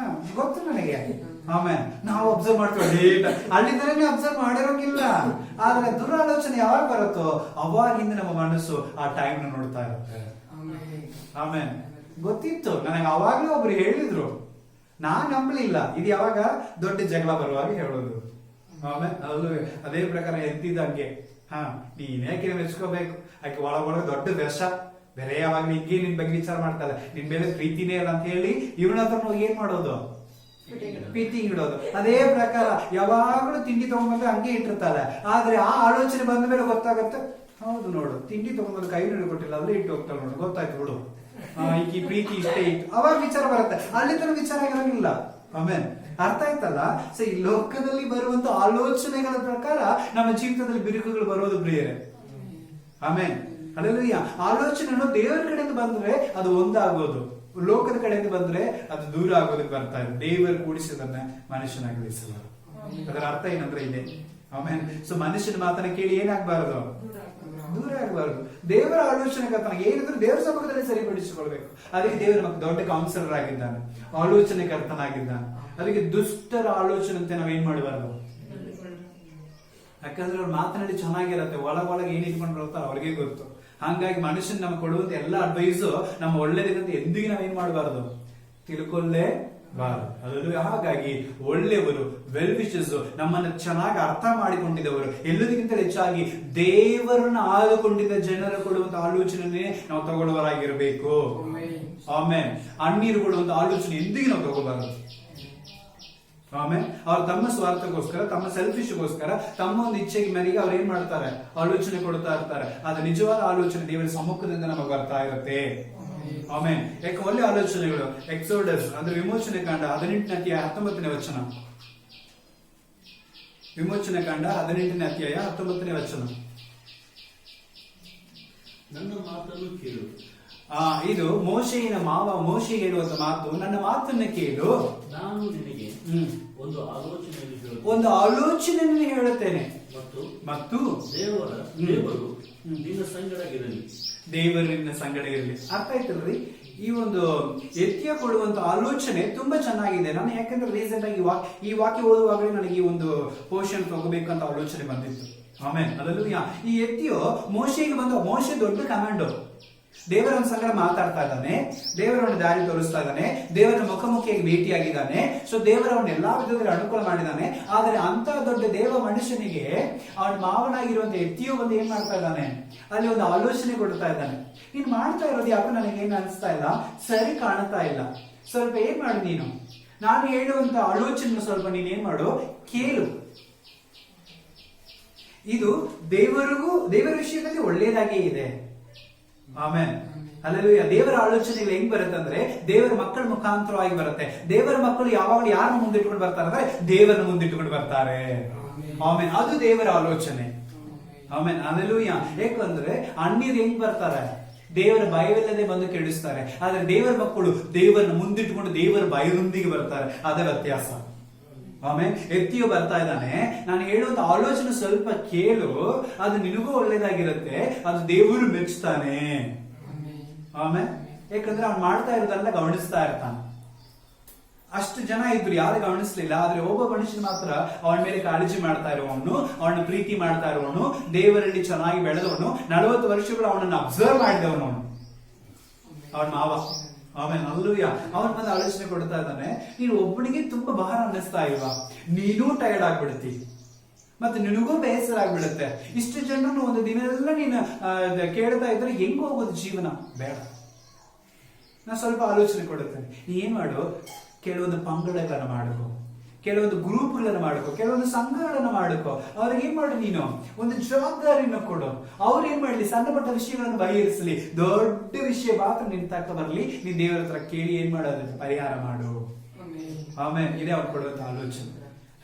ಗೊತ್ತು ನನಗೆ. ಆಮೇಲೆ ನಾವು ಅಬ್ಸರ್ವ್ ಮಾಡ್ತೀವಿ, ಅಲ್ಲಿಂದಲೇ ಅಬ್ಸರ್ವ್ ಮಾಡಿರೋಕಿಲ್ಲ. ಆದ್ರೆ ದುರಾಲೋಚನೆ ಯಾವಾಗ ಬರುತ್ತೋ ಅವಾಗಿಂದ ನಮ್ಮ ಮನಸ್ಸು ಆ ಟೈಮ್ ನೋಡ್ತಾ ಇರುತ್ತೆ. ಆಮೇಲೆ ಗೊತ್ತಿತ್ತು ನನಗೆ, ಅವಾಗ್ಲೂ ಒಬ್ರು ಹೇಳಿದ್ರು, ನಾನ್ ನಂಬಲಿಲ್ಲ. ಇದು ಯಾವಾಗ ದೊಡ್ಡ ಜಗಳ ಬರುವಾಗ ಹೇಳೋದು. ಆಮೇಲೆ ಅಲ್ಲೂ ಅದೇ ಪ್ರಕಾರ ಎದ್ದಿದ್ದಂಗೆ, ನೀನ್ ಯಾಕೆ ಮೆಚ್ಕೋಬೇಕು, ಆಕೆ ಒಳಗೊಳಗೆ ದೊಡ್ಡ ವ್ಯಸ ಬೇರೆ, ಯಾವಾಗ ನಿಂಗೆ ನಿನ್ ಬಗ್ಗೆ ವಿಚಾರ ಮಾಡ್ತಾಳೆ, ನಿನ್ ಮೇಲೆ ಪ್ರೀತಿನೇ ಇಲ್ಲ ಅಂತ ಹೇಳಿ ಇವನ ಹತ್ರ ಹೋಗಿ ಏನ್ ಮಾಡೋದು, ಪ್ರೀತಿಂಗ್ ಇಡೋದು. ಅದೇ ಪ್ರಕಾರ ಯಾವಾಗಲೂ ತಿಂಡಿ ತಗೊಂಡ್ಬಂದ್ರೆ ಹಂಗೆ ಇಟ್ಟಿರ್ತಾಳೆ. ಆದ್ರೆ ಆ ಆಲೋಚನೆ ಬಂದ ಮೇಲೆ ಗೊತ್ತಾಗತ್ತೆ, ಹೌದು ನೋಡು, ತಿಂಡಿ ತಗೊಂಡು ಕೈ ನೋಡಿ ಕೊಟ್ಟಿಲ್ಲ ಅಲ್ಲೇ ಇಟ್ಟು ಹೋಗ್ತಾಳೆ ನೋಡು, ಗೊತ್ತಾಯ್ತು ಬಿಡು, ಈ ಪ್ರೀತಿ ಇಷ್ಟೇ ಇತ್ತು, ಅವಾಗ ವಿಚಾರ ಬರುತ್ತೆ, ಅಲ್ಲಿ ತನಕ ವಿಚಾರ ಇರಂಗಿಲ್ಲ. ಆಮೇಲೆ ಅರ್ಥ ಆಯ್ತಲ್ಲ. ಸೊ ಈ ಲೋಕದಲ್ಲಿ ಬರುವಂತ ಆಲೋಚನೆಗಳ ಪ್ರಕಾರ ನಮ್ಮ ಜೀವಿತದಲ್ಲಿ ಬಿರುಕುಗಳು ಬರೋದು ಪ್ರಿಯರೇ. ಆಮೇಲೆ ಅಲ್ಲೆಲ್ಲ ಆಲೋಚನೆಗಳು ದೇವರ ಕಡೆಯಿಂದ ಬಂದ್ರೆ ಅದು ಒಂದಾಗೋದು, ಲೋಕದ ಕಡೆಯಿಂದ ಬಂದ್ರೆ ಅದು ದೂರ ಆಗೋದಕ್ಕೆ ಬರ್ತಾ ಇದೆ. ದೇವರು ಕೂಡಿಸಿದನ್ನ ಮನುಷ್ಯನಾಗಲಿಸಲ್ಲ. ಅದರ ಅರ್ಥ ಏನಂದ್ರೆ ಇದೆ. ಆಮೇಲೆ ಸೊ ಮನುಷ್ಯನ ಮಾತನ್ನ ಕೇಳಿ ಏನಾಗಬಾರದು, ದೂರ ಆಗಬಾರದು. ದೇವರ ಆಲೋಚನೆ ಕರ್ತನಾಗಿ ಏನಿದ್ರು ದೇವರ ಸಮ್ಮುಖದಲ್ಲಿ ಸರಿಪಡಿಸಿಕೊಳ್ಬೇಕು. ಅದಕ್ಕೆ ದೇವರು ನಮಗೆ ದೊಡ್ಡ ಕೌನ್ಸಿಲರ್ ಆಗಿದ್ದಾನೆ, ಆಲೋಚನೆ ಕರ್ತನಾಗಿದ್ದಾನೆ. ಅದಕ್ಕೆ ದುಷ್ಟರ ಆಲೋಚನೆ ಅಂತ ನಾವೇನ್ ಮಾಡಬಾರದು. ಯಾಕಂದ್ರೆ ಅವ್ರ ಮಾತನಾಡಿ ಚೆನ್ನಾಗಿರತ್ತೆ, ಒಳಗೊಳಗೆ ಏನ್ ಇಟ್ಕೊಂಡು ಬರ್ತಾರೆ ಅವ್ರಿಗೆ ಗೊತ್ತು. ಹಂಗಾಗಿ ಮನುಷ್ಯನ್ ನಮ್ಗೆ ಕೊಡುವಂತ ಎಲ್ಲಾ ಅಡ್ವೈಸು ನಮ್ಮ ಒಳ್ಳೇದಿದಂತ ಎಂದಿಗೂ ನಾವೇನ್ ಮಾಡಬಾರದು, ತಿಳ್ಕೊಳ್ಳೇಬಾರದು. ಅದರಲ್ಲೂ ಹಾಗಾಗಿ ಒಳ್ಳೆಯವರು, ವೆಲ್ ವಿಶಸ್, ನಮ್ಮನ್ನ ಚೆನ್ನಾಗಿ ಅರ್ಥ ಮಾಡಿಕೊಂಡಿದ್ದವರು, ಎಲ್ಲದಕ್ಕಿಂತ ಹೆಚ್ಚಾಗಿ ದೇವರನ್ನ ಆದುಕೊಂಡಿದ್ದ ಜನರು ಕೊಡುವಂತ ಆಲೋಚನೆ ನಾವು ತಗೊಳ್ಳುವರಾಗಿರ್ಬೇಕು. ಆಮೇಲೆ ಅಣ್ಣೀರು ಕೊಡುವಂತ ಆಲೋಚನೆ ಎಂದಿಗೂ ನಾವು ತಗೋಬಾರದು. ಆಮೇಲೆ ಅವ್ರು ತಮ್ಮ ಸ್ವಾರ್ಥಕ್ಕೋಸ್ಕರ, ತಮ್ಮ ಸೆಲ್ಫಿಶ್ಗೋಸ್ಕರ, ತಮ್ಮ ಒಂದು ಇಚ್ಛೆಗೆ ಮೇರೆಗೆ ಅವ್ರು ಏನ್ ಮಾಡ್ತಾರೆ, ಆಲೋಚನೆ ಕೊಡ್ತಾ ಇರ್ತಾರೆ. ಅದು ನಿಜವಾದ ಆಲೋಚನೆ ದೇವರ ಸಮ್ಮುಖದಿಂದ ನಮಗೆ ಬರ್ತಾ ಇರುತ್ತೆ. ಆಮೇಲೆ ಯಾಕೆ ಒಳ್ಳೆ ಆಲೋಚನೆಗಳು. ಎಕ್ಸೋಡಸ್ ಅಂದ್ರೆ ವಿಮೋಚನೆ ಕಾಂಡ 18ನೇ ಅಧ್ಯಾಯ 19ನೇ ವಚನ. ವಿಮೋಚನೆ ಕಾಂಡ 18ನೇ ಅಧ್ಯಾಯ 19ನೇ ವಚನ. ನನ್ನ ಮಾತನ್ನು ಕೇಳು. ಇದು ಮೋಶೆಯ ಮಾವ ಮೋಶೆ ಹೇಳುವಂತ ಮಾತು, ನನ್ನ ಮಾತನ್ನ ಕೇಳು, ನಾನು ನಿನಗೆ ಒಂದು ಆಲೋಚನೆಯನ್ನು ಹೇಳುತ್ತೇನೆ, ಮತ್ತು ದೇವರು ನಿನ್ನ ಸಂಗಡ ಇರಲಿ. ದೇವರು ನಿನ್ನ ಸಂಗಡ ಇರಲಿ. ಅರ್ಥ ಆಯ್ತಲ್ರಿ? ಈ ಒಂದು ಎತ್ತಿಯ ಕೊಡುವಂತ ಆಲೋಚನೆ ತುಂಬಾ ಚೆನ್ನಾಗಿದೆ. ನಾನು ಯಾಕಂದ್ರೆ ರೀಸೆಂಟ್ ಆಗಿ ಈ ವಾಕ್ಯ ಓದುವಾಗಲೇ ನನಗೆ ಈ ಒಂದು ಪೋಷನ್ ತಗೋಬೇಕಂತ ಆಲೋಚನೆ ಬಂದಿತ್ತು. ಆಮೇಲೆ ಅದರಲ್ಲೂ ಈ ಎತ್ತಿಯು ಮೋಶೆಗೆ ಬಂದ, ಮೋಶೆ ದೊಡ್ಡ ಕಮಾಂಡೋ, ದೇವರನ್ನ ಸಂಗಡ ಮಾತಾಡ್ತಾ ಇದ್ದಾನೆ, ದೇವರನ್ನು ದಾರಿ ತೋರಿಸ್ತಾ ಇದ್ದಾನೆ, ದೇವರ ಮುಖಾಮುಖಿಯಾಗಿ ಭೇಟಿಯಾಗಿದ್ದಾನೆ. ಸೊ ದೇವರವನ್ನ ಎಲ್ಲಾ ವಿಧದಲ್ಲಿ ಅನುಕೂಲ ಮಾಡಿದ್ದಾನೆ. ಆದ್ರೆ ಅಂತ ದೊಡ್ಡ ದೇವ ಮನುಷ್ಯನಿಗೆ ಅವನ ಮಾವನಾಗಿರುವಂತ ಎತ್ತಿಯು ಬಂದು ಏನ್ ಮಾಡ್ತಾ ಇದ್ದಾನೆ, ಅಲ್ಲಿ ಒಂದು ಆಲೋಚನೆ ಕೊಡ್ತಾ ಇದ್ದಾನೆ. ನೀನ್ ಮಾಡ್ತಾ ಇರೋದು ಯಾಕೆ ನನಗೆ ಏನ್ ಅನಿಸ್ತಾ ಇಲ್ಲ, ಸರಿ ಕಾಣ್ತಾ ಇಲ್ಲ, ಸ್ವಲ್ಪ ಏನ್ ಮಾಡು ನೀನು, ನಾನು ಹೇಳುವಂತ ಆಲೋಚನೆ ಸ್ವಲ್ಪ ನೀನ್ ಏನ್ ಮಾಡು, ಕೇಳು. ಇದು ದೇವರ ವಿಷಯದಲ್ಲಿ ಒಳ್ಳೇದಾಗೇ ಇದೆ. ಆಮೇಲೆ ಅಲ್ಲೆಲ್ಲೂಯ್ಯ. ದೇವರ ಆಲೋಚನೆಗಳು ಹೆಂಗ್ ಬರುತ್ತೆ ಅಂದ್ರೆ ದೇವರ ಮಕ್ಕಳ ಮುಖಾಂತರವಾಗಿ ಬರುತ್ತೆ. ದೇವರ ಮಕ್ಕಳು ಯಾವಾಗಲೂ ಯಾರನ್ನ ಮುಂದಿಟ್ಕೊಂಡು ಬರ್ತಾರೆ ಅಂದ್ರೆ ದೇವರನ್ನ ಮುಂದಿಟ್ಕೊಂಡು ಬರ್ತಾರೆ. ಆಮೇಲೆ ಅದು ದೇವರ ಆಲೋಚನೆ. ಆಮೇಲೆ ಅಲ್ಲೆಲ್ಲೂಯ್ಯ. ಯಾಕಂದ್ರೆ ಅನ್ಯರು ಹೆಂಗ್ ಬರ್ತಾರೆ, ದೇವರ ಭಯವಿಲ್ಲದೆ ಬಂದು ಕೆಡಿಸ್ತಾರೆ. ಆದ್ರೆ ದೇವರ ಮಕ್ಕಳು ದೇವರನ್ನ ಮುಂದಿಟ್ಕೊಂಡು ದೇವರ ಭಯದೊಂದಿಗೆ ಬರ್ತಾರೆ. ಅದೇ ವ್ಯತ್ಯಾಸ. ಆಮೇಲೆ ಎತ್ತಿಯು ಬರ್ತಾ ಇದ್ದಾನೆ, ನಾನು ಹೇಳುವಂತ ಆಲೋಚನೆ ಸ್ವಲ್ಪ ಕೇಳು, ಅದು ನಿನಗೂ ಒಳ್ಳೇದಾಗಿರುತ್ತೆ, ಅದು ದೇವರು ಮೆಚ್ಚುತ್ತಾನೆ. ಆಮೇಲೆ ಯಾಕಂದ್ರೆ ಅವ್ನು ಮಾಡ್ತಾ ಇರೋದೆಲ್ಲ ಗಮನಿಸ್ತಾ ಇರ್ತಾನೆ. ಅಷ್ಟು ಜನ ಇದ್ರು, ಯಾರು ಗಮನಿಸ್ಲಿಲ್ಲ. ಆದ್ರೆ ಒಬ್ಬ ಮನುಷ್ಯನ ಮಾತ್ರ ಅವನ ಮೇಲೆ ಕಾಳಜಿ ಮಾಡ್ತಾ ಇರುವವನು, ಅವನ ಪ್ರೀತಿ ಮಾಡ್ತಾ ಇರುವವನು, ದೇವರಲ್ಲಿ ಚೆನ್ನಾಗಿ ಬೆಳೆದವನು, 40 ವರ್ಷಗಳು ಅವನನ್ನು ಅಬ್ಸರ್ವ್ ಮಾಡಿದವನು, ಅವನ ಮಾವ. ಆಮೇಲೆ ಅಲ್ಲೂಯ್ಯ ಅವನ ಬಂದು ಆಲೋಚನೆ ಕೊಡ್ತಾ ಇದ್ದಾನೆ, ನೀನು ಒಬ್ಬನಿಗೆ ತುಂಬಾ ಭಾರ ಅನ್ನಿಸ್ತಾ ಇಲ್ವಾ, ನೀನೂ ಟಯರ್ಡ್ ಆಗ್ಬಿಡ್ತಿ, ಮತ್ತೆ ನಿನಗೂ ಬೇಸರ ಆಗ್ಬಿಡುತ್ತೆ. ಇಷ್ಟು ಜನರನ್ನು ಒಂದು ದಿನದೆಲ್ಲ ನೀನು ಕೇಳ್ತಾ ಇದ್ರೆ ಹೆಂಗ್ ಹೋಗೋದು ಜೀವನ, ಬೇಡ. ನಾ ಸ್ವಲ್ಪ ಆಲೋಚನೆ ಕೊಡುತ್ತೇನೆ. ನೀ ಏನ್ ಮಾಡು, ಕೆಲವೊಂದು ಪಂಗಡಗಳನ್ನು ಮಾಡ್ಕೋ, ಕೆಲವೊಂದು ಗ್ರೂಪ್ಗಳನ್ನು ಮಾಡ್ಕೋ, ಕೆಲವೊಂದು ಸಂಘಗಳನ್ನ ಮಾಡ್ಕೋ. ಅವ್ರಿಗೆ ಏನ್ ಮಾಡು, ನೀನು ಒಂದು ಜವಾಬ್ದಾರಿನ ಕೊಡು. ಅವ್ರು ಏನ್ ಮಾಡ್ಲಿ, ಸಣ್ಣ ಪುಟ್ಟ ವಿಷಯಗಳನ್ನು ಬಗೆಹರಿಸಲಿ, ದೊಡ್ಡ ವಿಷಯ ಮಾತ್ರ ನಿನ್ ತಕ್ಕ ಬರ್ಲಿ, ನೀನ್ ದೇವರ ಹತ್ರ ಕೇಳಿ ಏನ್ ಮಾಡೋದು, ಪರಿಹಾರ ಮಾಡು. ಆಮೇಲೆ ಇದೇ ಅವ್ರು ಕೊಡುವಂತ ಆಲೋಚನೆ.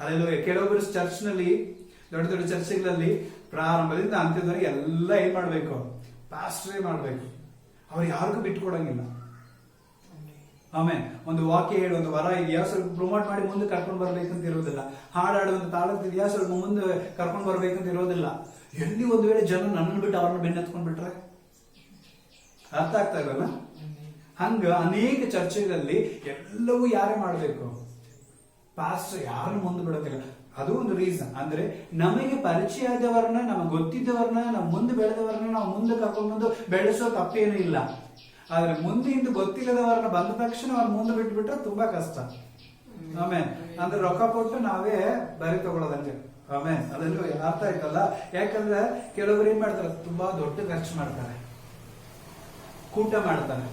ಅದೆಲ್ಲ ಕೆಲವೊಬ್ಬರು ಚರ್ಚ್ ನಲ್ಲಿ, ದೊಡ್ಡ ದೊಡ್ಡ ಚರ್ಚ್ಗಳಲ್ಲಿ ಪ್ರಾರಂಭದಿಂದ ಅಂತ್ಯದವರೆಗೆ ಎಲ್ಲ ಏನ್ ಮಾಡ್ಬೇಕು, ಪಾಸ್ಟ್ರೇ ಮಾಡ್ಬೇಕು. ಅವ್ರು ಯಾರಿಗೂ ಬಿಟ್ಕೊಡಂಗಿಲ್ಲ. ಆಮೇಲೆ ಒಂದು ವಾಕ್ಯ ಹೇಳಿ, ಒಂದು ವರ ಇದೆಯಾ, ಸ್ವಲ್ಪ ಪ್ರಮೋಟ್ ಮಾಡಿ ಮುಂದೆ ಕರ್ಕೊಂಡು ಬರ್ಬೇಕಂತ ಇರೋದಿಲ್ಲ. ಹಾಡಾಡುವಂತ ತಾಳತ್ತಿದೆಯಾ, ಸ್ವಲ್ಪ ಮುಂದೆ ಕರ್ಕೊಂಡು ಬರ್ಬೇಕಂತ ಇರೋದಿಲ್ಲ. ಎಲ್ಲಿ ಒಂದು ವೇಳೆ ಜನ ನನ್ನ ಬಿಟ್ಟು ಅವ್ರನ್ನ ಬೆನ್ನತ್ಕೊಂಡ್ ಬಿಟ್ರೆ ಅರ್ಥ ಆಗ್ತಾ ಇರಲ್ಲ. ಹಂಗ ಅನೇಕ ಚರ್ಚೆಗಳಲ್ಲಿ ಎಲ್ಲವೂ ಯಾರೇ ಮಾಡ್ಬೇಕು, ಪಾಸ್ಟರ್ ಯಾರನ್ನು ಮುಂದೆ ಬಿಡೋದಿಲ್ಲ. ಅದು ಒಂದು ರೀಸನ್. ಅಂದ್ರೆ ನಮಗೆ ಪರಿಚಯ ಆದವರನ್ನ, ನಮಗೆ ಗೊತ್ತಿದ್ದವರನ್ನ, ನಮ್ಮ ಮುಂದೆ ಬೆಳೆದವರನ್ನ ನಾವು ಮುಂದೆ ಕರ್ಕೊಂಡು ಬೆಳೆಸೋ ತಪ್ಪೇನು ಇಲ್ಲ. ಆದ್ರೆ ಮುಂದೆ ಗೊತ್ತಿಲ್ಲದವರನ್ನ ಬಂದ ತಕ್ಷಣ ಅವ್ರ ಮುಂದೆ ಬಿಟ್ಬಿಟ್ರೆ ತುಂಬಾ ಕಷ್ಟ. ಆಮೇಲೆ ಅಂದ್ರೆ ರೊಕ್ಕ ಕೊಟ್ಟು ನಾವೇ ಬರಿ ತಗೊಳ್ಳೋದಂಗೆ. ಆಮೇಲೆ ಅದೆಲ್ಲೂ ಅರ್ಥ ಆಯ್ತಲ್ಲ. ಯಾಕಂದ್ರೆ ಕೆಲವರು ಏನ್ ಮಾಡ್ತಾರೆ, ತುಂಬಾ ದೊಡ್ಡ ಖರ್ಚು ಮಾಡ್ತಾರೆ, ಕೂಟ ಮಾಡ್ತಾರೆ,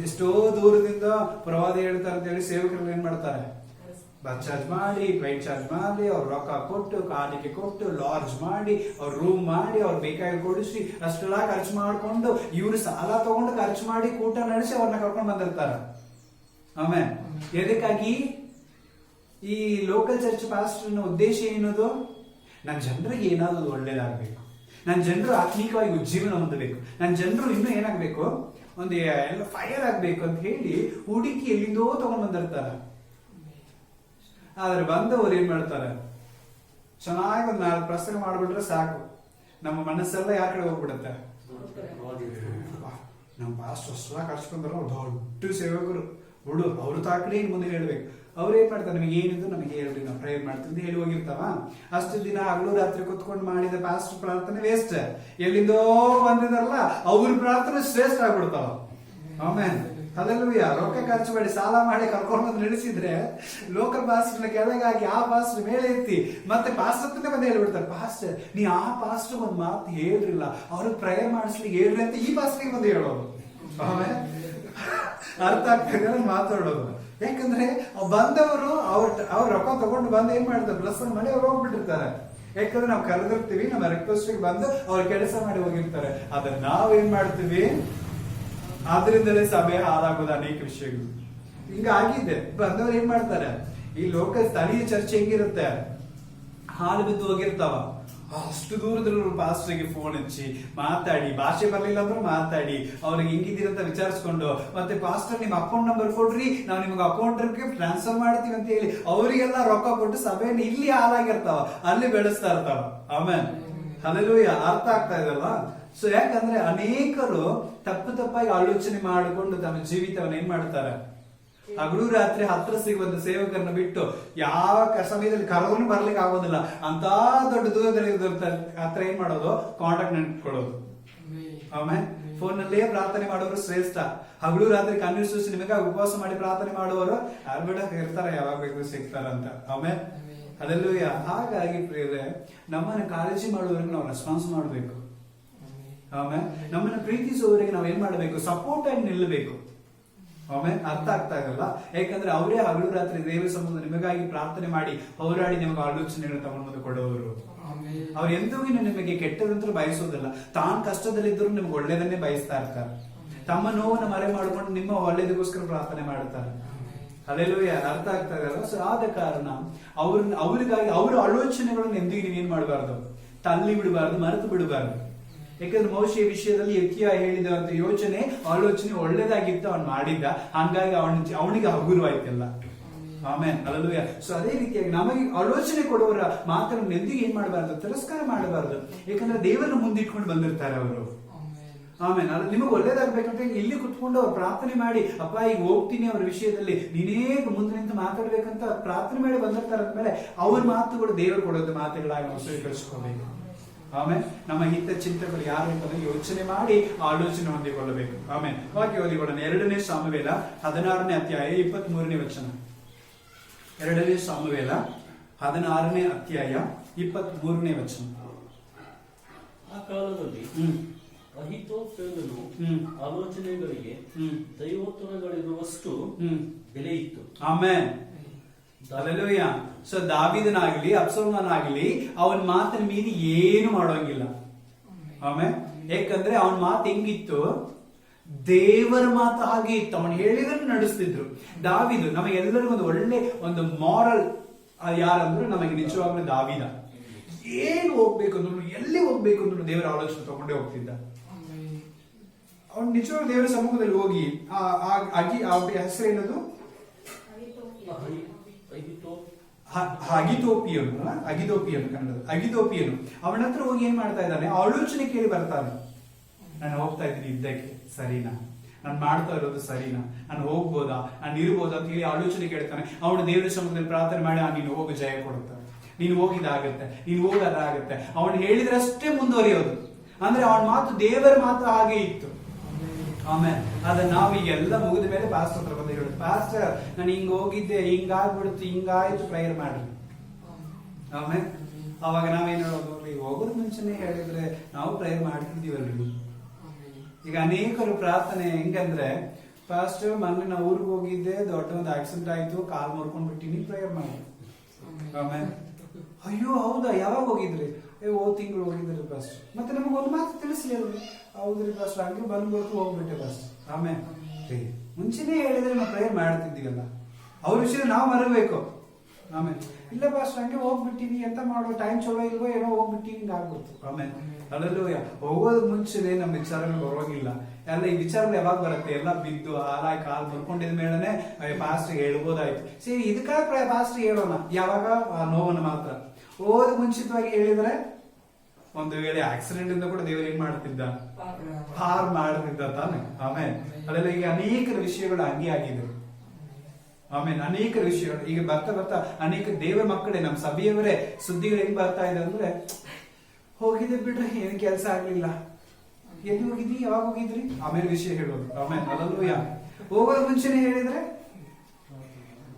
ಎಷ್ಟೋ ದೂರದಿಂದ ಪ್ರವಾದಿ ಹೇಳ್ತಾರೆ ಅಂತ ಹೇಳಿ ಸೇವಕರು ಏನ್ ಮಾಡ್ತಾರೆ, ಬಸ್ ಚಾರ್ಜ್ ಮಾಡಿ, ಫ್ಲೈಟ್ ಚಾರ್ಜ್ ಮಾಡಿ, ಅವ್ರ ರೊಕ್ಕ ಕೊಟ್ಟು, ಕಾರಿಗೆ ಕೊಟ್ಟು, ಲಾಡ್ಜ್ ಮಾಡಿ, ಅವ್ರ ರೂಮ್ ಮಾಡಿ, ಅವ್ರ ಬೇಕಾಗಿ ಕೊಡಿಸಿ ಅಷ್ಟೆಲ್ಲ ಖರ್ಚು ಮಾಡ್ಕೊಂಡು ಇವ್ರು ಸಾಲ ತಗೊಂಡು ಖರ್ಚು ಮಾಡಿ ಕೂಟ ನಡೆಸಿ ಅವ್ರನ್ನ ಕರ್ಕೊಂಡು ಬಂದಿರ್ತಾರ. ಆಮೇಲೆ ಎದಕ್ಕಾಗಿ ಈ ಲೋಕಲ್ ಚರ್ಚ್ ಪಾಸ್ಟರ್ನ ಉದ್ದೇಶ ಏನದು? ನನ್ನ ಜನರಿಗೆ ಏನಾದ್ರು ಒಳ್ಳೇದಾಗಬೇಕು, ನನ್ನ ಜನರು ಆತ್ಮೀಕವಾಗಿ ಉಜ್ಜೀವನ ಹೊಂದಬೇಕು, ನನ್ನ ಜನರು ಇನ್ನೂ ಏನಾಗಬೇಕು, ಒಂದು ಎಲ್ಲ ಫೈರ್ ಆಗ್ಬೇಕು ಅಂತ ಹೇಳಿ ಹುಡುಕಿ ಎಲ್ಲಿಂದೋ ತಗೊಂಡ್ ಬಂದಿರ್ತಾರ. ಆದ್ರೆ ಬಂದವರು ಏನ್ ಮಾಡ್ತಾರೆ, ಚೆನ್ನಾಗಿ ಒಂದು 4 ಪ್ರಸಂಗ ಮಾಡ್ಬಿಟ್ರೆ ಸಾಕು, ನಮ್ಮ ಮನಸ್ಸೆಲ್ಲ ಯಾರ ಕಡೆ ಹೋಗ್ಬಿಡುತ್ತೆ. ನಮ್ಮ ಪಾಸ್ಟ್ ಅಷ್ಟೆಲ್ಲ ಕರ್ಸ್ಕೊಂಡ್ರು ದೊಡ್ಡ ಸೇವಕರು ಹುಡು, ಅವ್ರು ತಾಕಡೆ ಮುಂದೆ ಹೇಳ್ಬೇಕು. ಅವ್ರು ಏನ್ ಮಾಡ್ತಾರೆ, ನಮಗೆ ಏನಿದ್ರು ನಮಗೆ ಹೇಳ್ರಿ, ನಾವು ಪ್ರೇಯರ್ ಮಾಡ್ತೀವಿ ಹೇಳಿ ಹೋಗಿರ್ತಾವ. ಅಷ್ಟು ದಿನ ಹಗಲು ರಾತ್ರಿ ಕುತ್ಕೊಂಡು ಮಾಡಿದ ಪಾಸ್ಟ್ ಪ್ರಾರ್ಥನೆ ವೇಸ್ಟ್. ಎಲ್ಲಿಂದೋ ಬಂದಿದಾರಲ್ಲ ಅವ್ರ ಪ್ರಾರ್ಥನೆ ಶ್ರೇಷ್ಠ ಆಗ್ಬಿಡ್ತಾವ. ಆಮೇಲೆ ಅದೆಲ್ಲೂಯ್ಯ ರೊಕ್ಕ ಖರ್ಚು ಮಾಡಿ ಸಾಲ ಮಾಡಿ ಕರ್ಕೊಂಡು ನಡೆಸಿದ್ರೆ ಲೋಕಲ್ ಪಾಸ್ಟರ್ನ ಕೆಳಗಾಗಿ ಆ ಪಾಸ್ಟರ್ ಮೇಲೆ ಎತ್ತಿ ಮತ್ತೆ ಪಾಸ್ಟರ್ ಬಂದು ಹೇಳ್ಬಿಡ್ತಾರೆ, ಪಾಸ್ಟರ್ ನೀ ಆ ಪಾಸ್ಟರ್ ಒಂದ್ ಮಾತು ಹೇಳ್ರಿಲ್ಲ, ಅವ್ರಿಗೆ ಪ್ರೇಯರ್ ಮಾಡಿಸ್ಲಿಕ್ಕೆ ಹೇಳ್ರಿ ಅಂತ ಈ ಪಾಸ್ಟರ್ಗೆ ಬಂದು ಹೇಳೋದು. ಆಮೇಲೆ ಅರ್ಥ ಆಗ್ತದೆ ಮಾತಾಡೋದು. ಯಾಕಂದ್ರೆ ಬಂದವರು ಅವ್ರ ರೊಕ್ಕ ತಗೊಂಡು ಬಂದು ಏನ್ ಮಾಡ್ತಾರೆ, ಪ್ರಸನ್ನ ಮಾಡಿ ಅವ್ರು ಹೋಗ್ಬಿಟ್ಟಿರ್ತಾರೆ. ಯಾಕಂದ್ರೆ ನಾವು ಕರೆದಿರ್ತೀವಿ, ನಮ್ಮ ರಿಕ್ವೆಸ್ಟ್ ಬಂದು ಅವ್ರ ಕೆಲಸ ಮಾಡಿ ಹೋಗಿರ್ತಾರೆ. ಅದನ್ನ ನಾವ್ ಏನ್ ಮಾಡ್ತೀವಿ, ಆದ್ರಿಂದಲೇ ಸಭೆ ಹಾಳಾಗೋದು ಅನೇಕ ವಿಷಯಗಳು ಹಿಂಗಾಗಿದೆ. ಬಂದವ್ರು ಏನ್ ಮಾಡ್ತಾರೆ, ಈ ಲೋಕಲ್ ಸ್ಥಳೀಯ ಚರ್ಚೆ ಹೆಂಗಿರುತ್ತೆ, ಹಾಲು ಬಿದ್ದು ಹೋಗಿರ್ತಾವ, ಅಷ್ಟು ದೂರದಲ್ಲಿ ಪಾಸ್ಟರ್ಗೆ ಫೋನ್ ಹಚ್ಚಿ ಮಾತಾಡಿ, ಭಾಷೆ ಬರ್ಲಿಲ್ಲ ಅಂದ್ರೂ ಮಾತಾಡಿ, ಅವ್ರಿಗೆ ಹೆಂಗಿದ್ದೀರಂತ ವಿಚಾರಿಸ್ಕೊಂಡು, ಮತ್ತೆ ಪಾಸ್ಟರ್ ನಿಮ್ ಅಕೌಂಟ್ ನಂಬರ್ ಕೊಡ್ರಿ, ನಾವು ನಿಮ್ಗೆ ಅಕೌಂಟ್ ಟ್ರಾನ್ಸ್ಫರ್ ಮಾಡ್ತೀವಿ ಅಂತ ಹೇಳಿ ಅವರಿಗೆಲ್ಲ ರೊಕ್ಕ ಕೊಟ್ಟು ಸಭೆಯನ್ನು ಇಲ್ಲಿ ಹಾಳಾಗಿರ್ತಾವ, ಅಲ್ಲಿ ಬೆಳೆಸ್ತಾ ಇರ್ತಾವ. ಆಮೇಲೆ ಹಲ್ಲೆಲೂಯಾ, ಅರ್ಥ ಆಗ್ತಾ ಇದಲ್ವಾ? ಸೊ ಯಾಕಂದ್ರೆ ಅನೇಕರು ತಪ್ಪಾಗಿ ಆಲೋಚನೆ ಮಾಡಿಕೊಂಡು ತಮ್ಮ ಜೀವಿತವನ್ನು ಏನ್ ಮಾಡ್ತಾರೆ, ಹಗಲು ರಾತ್ರಿ ಹತ್ರ ಸಿಗುವಂತ ಸೇವಕರನ್ನ ಬಿಟ್ಟು ಯಾವ ಸಮಯದಲ್ಲಿ ಕರೆದ್ರು ಬರ್ಲಿಕ್ಕೆ ಆಗೋದಿಲ್ಲ ಅಂತ ದೊಡ್ಡ ದೂರದಲ್ಲಿ ಹತ್ರ ಏನ್ ಮಾಡೋದು, ಕಾಂಟ್ಯಾಕ್ಟ್ ನೆನ್ಕೊಳ್ಳೋದು. ಆಮೇಲೆ ಫೋನ್ ನಲ್ಲೇ ಪ್ರಾರ್ಥನೆ ಮಾಡೋರು ಶ್ರೇಷ್ಠ. ಹಗಲು ರಾತ್ರಿ ಕಣ್ಣೀರು ಸೂಸಿ ನಿಮಗೆ ಉಪವಾಸ ಮಾಡಿ ಪ್ರಾರ್ಥನೆ ಮಾಡುವವರು ಯಾರು ಬೇಡ ಇರ್ತಾರ, ಯಾವಾಗ ಬೇಕು ಸಿಗ್ತಾರಂತ. ಆಮೇಲೆ ಅದೆಲ್ಲೂ ಹಾಗಾಗಿ ಪ್ರಿಯರೇ, ನಮ್ಮನ್ನ ಕಾಳಜಿ ಮಾಡುವವರಿಗೆ ನಾವು ರೆಸ್ಪಾನ್ಸ್ ಮಾಡಬೇಕು. ಆಮೇಲೆ ನಮ್ಮನ್ನ ಪ್ರೀತಿಸುವವರಿಗೆ ನಾವು ಏನ್ ಮಾಡಬೇಕು, ಸಪೋರ್ಟ್ ಆಗಿ ನಿಲ್ಲಬೇಕು. ಆಮೇಲೆ ಅರ್ಥ ಆಗ್ತಾ ಇರಲ್ಲ, ಯಾಕಂದ್ರೆ ಅವರೇ ಹಗಲು ರಾತ್ರಿ ದೇವ ಸಮ್ಮುಖ ನಿಮಗಾಗಿ ಪ್ರಾರ್ಥನೆ ಮಾಡಿ ಹೋರಾಡಿ ನಿಮಗೆ ಆಲೋಚನೆಗಳು ತಗೊಂಡು ಕೊಡುವವರು. ಅವ್ರು ಎಂದಿಗೂ ನಿಮಗೆ ಕೆಟ್ಟದಂತೂ ಬಯಸೋದಿಲ್ಲ, ತಾನ್ ಕಷ್ಟದಲ್ಲಿದ್ದರೂ ನಿಮ್ಗೆ ಒಳ್ಳೇದನ್ನೇ ಬಯಸ್ತಾ ಇರ್ತಾರೆ. ತಮ್ಮ ನೋವನ್ನು ಮರೆ ಮಾಡ್ಕೊಂಡು ನಿಮ್ಮ ಒಳ್ಳೇದಕ್ಕೋಸ್ಕರ ಪ್ರಾರ್ಥನೆ ಮಾಡ್ತಾರೆ. ಅದೆಲ್ಲೂ ಅರ್ಥ ಆಗ್ತಾ ಇರಲ್ಲ. ಸೊ ಆದ ಕಾರಣ ಅವ್ರಿಗಾಗಿ ಅವ್ರ ಆಲೋಚನೆಗಳನ್ನು ಎಂದಿಗೂ ನೀವೇನ್ ಮಾಡಬಾರ್ದು, ತಳ್ಳಿ ಬಿಡಬಾರ್ದು, ಮರೆತು ಬಿಡಬಾರ್ದು. ಯಾಕಂದ್ರೆ ಮೋಶೆಯ ವಿಷಯದಲ್ಲಿ ಯೆಹೋವ ಹೇಳಿದಂತ ಯೋಚನೆ ಆಲೋಚನೆ ಒಳ್ಳೇದಾಗಿತ್ತು, ಅವ್ನು ಮಾಡಿದ್ದ, ಹಂಗಾಗಿ ಅವನಿಗೆ ಹಗುರವಾಯ್ತಲ್ಲ. ಆಮೇಲೆ ಅಲ್ಲೂಯ. ಸೊ ಅದೇ ರೀತಿಯಾಗಿ ನಮಗೆ ಆಲೋಚನೆ ಕೊಡುವವರ ಮಾತನ್ನು ಎಂದಿಗೂ ಏನ್ ಮಾಡಬಾರ್ದು, ತಿರಸ್ಕಾರ ಮಾಡಬಾರ್ದು. ಯಾಕಂದ್ರೆ ದೇವರನ್ನು ಮುಂದಿಟ್ಕೊಂಡು ಬಂದಿರ್ತಾರೆ ಅವರು. ಆಮೇಲೆ ಅದು ನಿಮಗೆ ಒಳ್ಳೇದಾಗ್ಬೇಕಂತ ಇಲ್ಲಿ ಕುತ್ಕೊಂಡು ಅವ್ರು ಪ್ರಾರ್ಥನೆ ಮಾಡಿ, ಅಪ್ಪ ಈಗ ಹೋಗ್ತೀನಿ ಅವ್ರ ವಿಷಯದಲ್ಲಿ ನೀನೇ ಮುಂದೆ ನಿಂತು ಮಾತಾಡ್ಬೇಕಂತ ಪ್ರಾರ್ಥನೆ ಮಾಡಿ ಬಂದಿರ್ತಾರೆ. ಅಂದ್ಮೇಲೆ ಅವ್ರ ಮಾತುಗಳು ದೇವರು ಕೊಡೋದು ಮಾತುಗಳಾಗಿ ನಾವು ಸ್ವೀಕರಿಸ್ಕೋಬೇಕು. ಆಮೇಲೆ ನಮ್ಮ ಹಿತ ಚಿಂತಕರು ಯಾರು ಅಂತ ಯೋಚನೆ ಮಾಡಿ ಆಲೋಚನೆ ಹೊಂದಿಕೊಳ್ಳಬೇಕು. ಆಮೇಲೆ ವಾಕ್ಯ ಓದಿಕೊಳ್ಳೋಣ. 2ನೇ ಸಾಮುವೇಲ 16ನೇ ಅಧ್ಯಾಯ 23ನೇ ವಚನ. 2ನೇ ಸಾಮುವೇಲ 16ನೇ ಅಧ್ಯಾಯ 23ನೇ ವಚನ. ಆ ಕಾಲದಲ್ಲಿ ಅಹಿತೋಫೆಲನು ಆಲೋಚನೆಗಳಿಗೆ ದೈವೋತ್ತರಗಳಿರುವಷ್ಟು ಬೆಲೆ ಇತ್ತು. ಆಮೇಲೆ ಹಲ್ಲೆಲೂಯ. ಸೊ ದಾವೀದನಾಗ್ಲಿ ಅಬ್ಸಲೋಮನಾಗ್ಲಿ ಅವನ ಮಾತಿನ ಮೀರಿ ಏನು ಮಾಡೋಂಗಿಲ್ಲ. ಆಮೇಲೆ ಯಾಕಂದ್ರೆ ಅವನ ಮಾತು ಹೆಂಗಿತ್ತು, ದೇವರ ಮಾತು ಹಾಗೆ ಇತ್ತು. ಅವನು ಹೇಳಿದನ್ನು ನಡೆಸ್ತಿದ್ರು. ದಾವೀದು ನಮಗೆಲ್ಲರಿಗೂ ಒಂದು ಒಳ್ಳೆ ಒಂದು ಮಾರಲ್ ಯಾರಂದ್ರೆ ನಮಗೆ ನಿಜವಾಗ್ಲೂ ದಾವೀದ. ಏನು ಹೋಗ್ಬೇಕು ಅಂದ್ರು, ಎಲ್ಲಿ ಹೋಗ್ಬೇಕು ಅಂದ್ರು ದೇವರ ಆಲೋಚನೆ ತಗೊಂಡೇ ಹೋಗ್ತಿದ್ದ. ಅವನು ನಿಜವಾಗ್ಲೂ ದೇವರ ಸಮ್ಮುಖದಲ್ಲಿ ಹೋಗಿ ಹೆಸರೇನದು, ಅಗಿತೋಪಿಯನು ಕನ್ನಡದ ಅಗಿತೋಪಿಯನು. ಅವನ ಹತ್ರ ಹೋಗಿ ಏನ್ ಮಾಡ್ತಾ ಇದ್ದಾನೆ, ಆಲೋಚನೆ ಕೇಳಿ ಬರ್ತಾನೆ. ನಾನು ಹೋಗ್ತಾ ಇದ್ದೀನಿ ಯುದ್ಧಕ್ಕೆ, ಸರಿನಾ? ನಾನು ಮಾಡ್ತಾ ಇರೋದು ಸರಿನಾ? ನಾನು ಹೋಗ್ಬೋದಾ, ನಾನು ಇರ್ಬೋದಾ ಅಂತ ಹೇಳಿ ಆಲೋಚನೆ ಕೇಳ್ತಾನೆ. ಅವನು ದೇವರ ಸಮ್ಮುಖದಲ್ಲಿ ಪ್ರಾರ್ಥನೆ ಮಾಡಿ, ನೀನು ಹೋಗು, ಜಯ ಕೊಡುತ್ತಾನೆ, ನೀನು ಹೋಗಿದಾಗತ್ತೆ, ನೀನು ಹೋಗೋದಾಗತ್ತೆ. ಅವನು ಹೇಳಿದ್ರಷ್ಟೇ ಮುಂದುವರಿಯೋದು. ಅಂದ್ರೆ ಅವನ ಮಾತು ದೇವರ ಮಾತು ಹಾಗೆ ಇತ್ತು. ಆಮೇಲೆ ಅದನ್ನ ನಾವು ಈಗೆಲ್ಲ ಮುಗಿದ ಮೇಲೆ ಪಾಸ್ಟರ್ ಹತ್ರ ಬಂದು ಹೇಳುದು, ಪಾಸ್ಟರ್ ನಾನು ಹಿಂಗ್ ಹೋಗಿದ್ದೆ, ಹಿಂಗಾಗ್ಬಿಡುತ್ತೆ, ಹಿಂಗಾಯ್ತು, ಪ್ರೇಯರ್ ಮಾಡ್ರಿ. ಆಮೇಲೆ ಅವಾಗ ನಾವೇನ್ ಹೇಳೋದು, ಹೋಗೋದ್ ಮುಂಚೆನೆ ಹೇಳಿದ್ರೆ ನಾವು ಪ್ರೇಯರ್ ಮಾಡ್ತಿದ್ದೀವಲ್ರಿ. ಈಗ ಅನೇಕರು ಪ್ರಾರ್ಥನೆ ಹೆಂಗಂದ್ರೆ ಪಾಸ್ಟರ್ ಮೊನ್ನೆ ನಾ ಊರಿಗೆ ಹೋಗಿದ್ದೆ, ದೊಡ್ಡ ಒಂದು ಆಕ್ಸಿಡೆಂಟ್ ಆಯ್ತು, ಕಾಲ್ ಮುರ್ಕೊಂಡ್ ಬಿಟ್ಟಿನಿ, ಪ್ರೇಯರ್ ಮಾಡಿ. ಆಮೇಲೆ ಅಯ್ಯೋ ಹೌದಾ, ಯಾವಾಗ ಹೋಗಿದ್ರಿ? ತಿಂಗಳು ಹೋಗಿದ್ರಿ ಪಾಸ್ಟರ್. ಮತ್ತೆ ನಮಗೆ ಒಂದು ಮಾತು ತಿಳಿಸ್ಲಿಲ್ಲ. ಹೌದ್ರಿ ಪಾಸ್ಟರ್, ಹಂಗೆ ಬಂದ್ಬಿಡ್ತು ಹೋಗ್ಬಿಟ್ಟೆ ಪಾಸ್ಟರ್. ಆಮೇಲೆ ಮುಂಚೆನೇ ಹೇಳಿದ್ರೆ ನಾವು ಪ್ರೇಯರ್ ಮಾಡ್ತಿದ್ದೀವಲ್ಲ, ಅವ್ರ ವಿಷಯ ನಾವು ಮರಬೇಕು. ಆಮೇಲೆ ಇಲ್ಲ ಪಾಸ್ಟರ್ ಹಂಗೆ ಹೋಗ್ಬಿಟ್ಟಿವಿ, ಎಂತ ಮಾಡುವ, ಟೈಮ್ ಚಲೋ ಇಲ್ವೋ ಏನೋ ಹೋಗ್ಬಿಟ್ಟಿವಿ, ಹಿಂಗ ಆಗ್ಬಿಡ್ತು. ಆಮೇಲೆ ಅಲ್ಲೂ ಹೋಗೋದ್ ಮುಂಚೆನೆ ನಮ್ಮ ವಿಚಾರಗಳು ಬರೋಗಿಲ್ಲ. ಎಲ್ಲ ಈ ವಿಚಾರಗಳು ಯಾವಾಗ ಬರುತ್ತೆ? ಎಲ್ಲ ಬಿದ್ದು ಹಾಲಾಗಿ ಕಾಲ್ ಬರ್ಕೊಂಡಿದ ಮೇಲೆನೆ ಪಾಸ್ಟರ್ ಹೇಳ್ಬೋದಾಯ್ತು. ಸರಿ, ಇದಕ್ಕಾಗ ಪಾಸ್ಟರ್ ಹೇಳೋಣ ಯಾವಾಗ? ಆ ನೋವನ್ನು ಮಾತ್ರ. ಹೋದ ಮುಂಚಿತವಾಗಿ ಹೇಳಿದ್ರೆ ಒಂದು ವೇಳೆ ಆಕ್ಸಿಡೆಂಟ್ ಇಂದ ಕೂಡ ದೇವರು ಏನ್ ಮಾಡ್ತಿದ್ದ? ಪಾರ್ ಮಾಡ್ತಿದ್ದ ತಾನೆ. ಆಮೇಲೆ ಅಲ್ಲೆಲ್ಲ ಈಗ ಅನೇಕ ವಿಷಯಗಳು ಹಂಗೆ ಆಗಿದೆ. ಆಮೇಲೆ ಅನೇಕ ವಿಷಯಗಳು ಈಗ ಬರ್ತಾ ಬರ್ತಾ ಅನೇಕ ದೇವರ ಮಕ್ಕಳೇ, ನಮ್ಮ ಸಭೆಯವರೇ ಸುದ್ದಿಗಳು ಹೆಂಗ್ ಬರ್ತಾ ಇದೆ ಅಂದ್ರೆ, ಹೋಗಿದ್ದೆ ಬಿಡ್ರಿ, ಏನ್ ಕೆಲಸ ಆಗ್ಲಿಲ್ಲ, ಎಲ್ಲಿ ಹೋಗಿದ್ರಿ, ಯಾವಾಗ ಹೋಗಿದ್ರಿ, ಆಮೇಲೆ ವಿಷಯ ಹೇಳೋದು. ಆಮೇಲೆ ಅಲ್ಲೂ ಹೋಗೋದ್ ಮುಂಚೆನೆ ಹೇಳಿದ್ರೆ,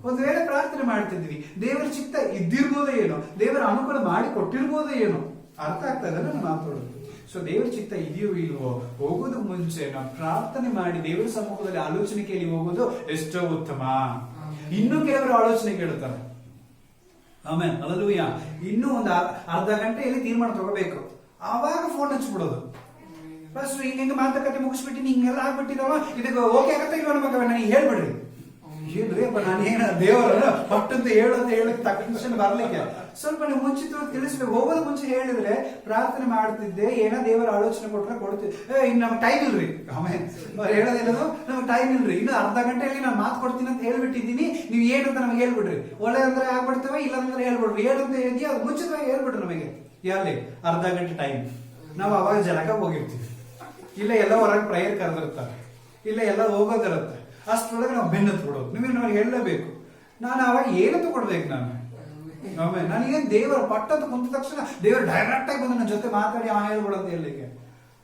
ಒಂದ್ ವೇಳೆ ಪ್ರಾರ್ಥನೆ ಮಾಡ್ತಿದ್ವಿ, ದೇವರ ಚಿತ್ತ ಇದ್ದಿರ್ಬೋದೇ ಏನೋ, ದೇವರ ಅನುಕೂಲ ಮಾಡಿ ಕೊಟ್ಟಿರ್ಬೋದೇ ಏನೋ. ಅರ್ಥ ಆಗ್ತಾ ಇದೆ ನಾನು ಮಾತಾಡೋದು. ಸೊ ದೇವರ ಚಿತ್ತ ಇದೆಯೋ ಇಲ್ವೋ, ಹೋಗೋದು ಮುಂಚೆ ನಾವು ಪ್ರಾರ್ಥನೆ ಮಾಡಿ ದೇವರ ಸಮ್ಮುಖದಲ್ಲಿ ಆಲೋಚನೆ ಕೇಳಿ ಹೋಗೋದು ಎಷ್ಟೋ ಉತ್ತಮ. ಇನ್ನು ಕೆಲವರು ಆಲೋಚನೆ ಕೇಳುತ್ತಾರೆ. ಆಮೇಲೆ ಅಲ್ಲೂಯ್ಯ ಇನ್ನೂ ಒಂದು ಅರ್ಧ ಗಂಟೆಯಲ್ಲಿ ತೀರ್ಮಾನ ತಗೋಬೇಕು, ಆವಾಗ ಫೋನ್ ಹಚ್ಬಿಡೋದು. ಫಸ್ಟ್ ಹಿಂಗ ಮಾತುಕತೆ ಮುಗಿಸ್ಬಿಟ್ಟಿನಿ, ಹಿಂಗೆಲ್ಲ ಆಗ್ಬಿಟ್ಟಿದಾವ, ಇದಕ್ಕೆ ಓಕೆ ಆಗತ್ತ ಇಲ್ವ ನಮಗ, ನನಗೆ ಹೇಳ್ಬಿಡ್ರಿ. ಏನ್ರಿ ಅಪ್ಪ, ನಾನು ಏನ ದೇವರ ಪಟ್ಟಂತ ಹೇಳಕ್ ತಕ್ಷಣ ಬರ್ಲಿಕ್ಕೆ ಸ್ವಲ್ಪ ನೀವು ಮುಂಚಿತವಾಗಿ ತಿಳಿಸ್ಬೇಕು. ಹೋಗೋದು ಮುಂಚೆ ಹೇಳಿದ್ರೆ ಪ್ರಾರ್ಥನೆ ಮಾಡ್ತಿದ್ದೆ, ಏನೋ ದೇವರ ಆಲೋಚನೆ ಕೊಟ್ರೆ ಕೊಡ್ತಿದ್ದೆ. ಇನ್ನು ನಮ್ಗೆ ಟೈಮ್ ಇಲ್ರಿ. ಆಮೇಲೆ ಅವ್ರು ಹೇಳೋದೇನದು, ನಮ್ಗೆ ಟೈಮ್ ಇಲ್ರಿ, ಇನ್ನು ಅರ್ಧ ಗಂಟೆಯಲ್ಲಿ ನಾನು ಮಾತು ಕೊಡ್ತೀನಿ ಅಂತ ಹೇಳ್ಬಿಟ್ಟಿದ್ದೀನಿ, ನೀವು ಏನಂತ ನಮ್ಗೆ ಹೇಳ್ಬಿಡ್ರಿ. ಒಳ್ಳೆದಂದ್ರೆ ಆಗ್ಬಿಡ್ತೇವೆ, ಇಲ್ಲಾಂದ್ರೆ ಹೇಳ್ಬಿಡ್ರಿ. ಏನಂತ ಹೇಳಿದ್ಯಾ ಅದು ಮುಂಚಿತವಾಗಿ ಹೇಳ್ಬಿಡ್ರಿ ನಮಗೆ. ಎಲ್ಲಿ ಅರ್ಧ ಗಂಟೆ ಟೈಮ್, ನಾವು ಅವಾಗ ಜಲಕ ಹೋಗಿರ್ತೀವಿ, ಇಲ್ಲ ಎಲ್ಲ ಹೊರಗೆ ಪ್ರೇಯರ್ ಕರೆದಿರ್ತಾರೆ, ಇಲ್ಲ ಎಲ್ಲ ಹೋಗೋದಿರುತ್ತೆ. ಅಷ್ಟರೊಳಗೆ ನಾವು ಬೆನ್ನತ್ತು ಬಿಡೋದು. ನಿಮಗೆ ನಮಗೆ ಹೇಳಲೇಬೇಕು. ನಾನು ಅವಾಗ ಏನಂತ ಕೊಡ್ಬೇಕು? ನಾನು ಆಮೇಲೆ ನನಗೇನು ದೇವರ ಪಟ್ಟಂತ ಕುಂತ ತಕ್ಷಣ ದೇವರು ಡೈರೆಕ್ಟ್ ಆಗಿ ಬಂದು ನನ್ನ ಜೊತೆ ಮಾತಾಡಿ ಹೇಳ್ಬಿಡು ಅಂತ ಹೇಳಲಿಕ್ಕೆ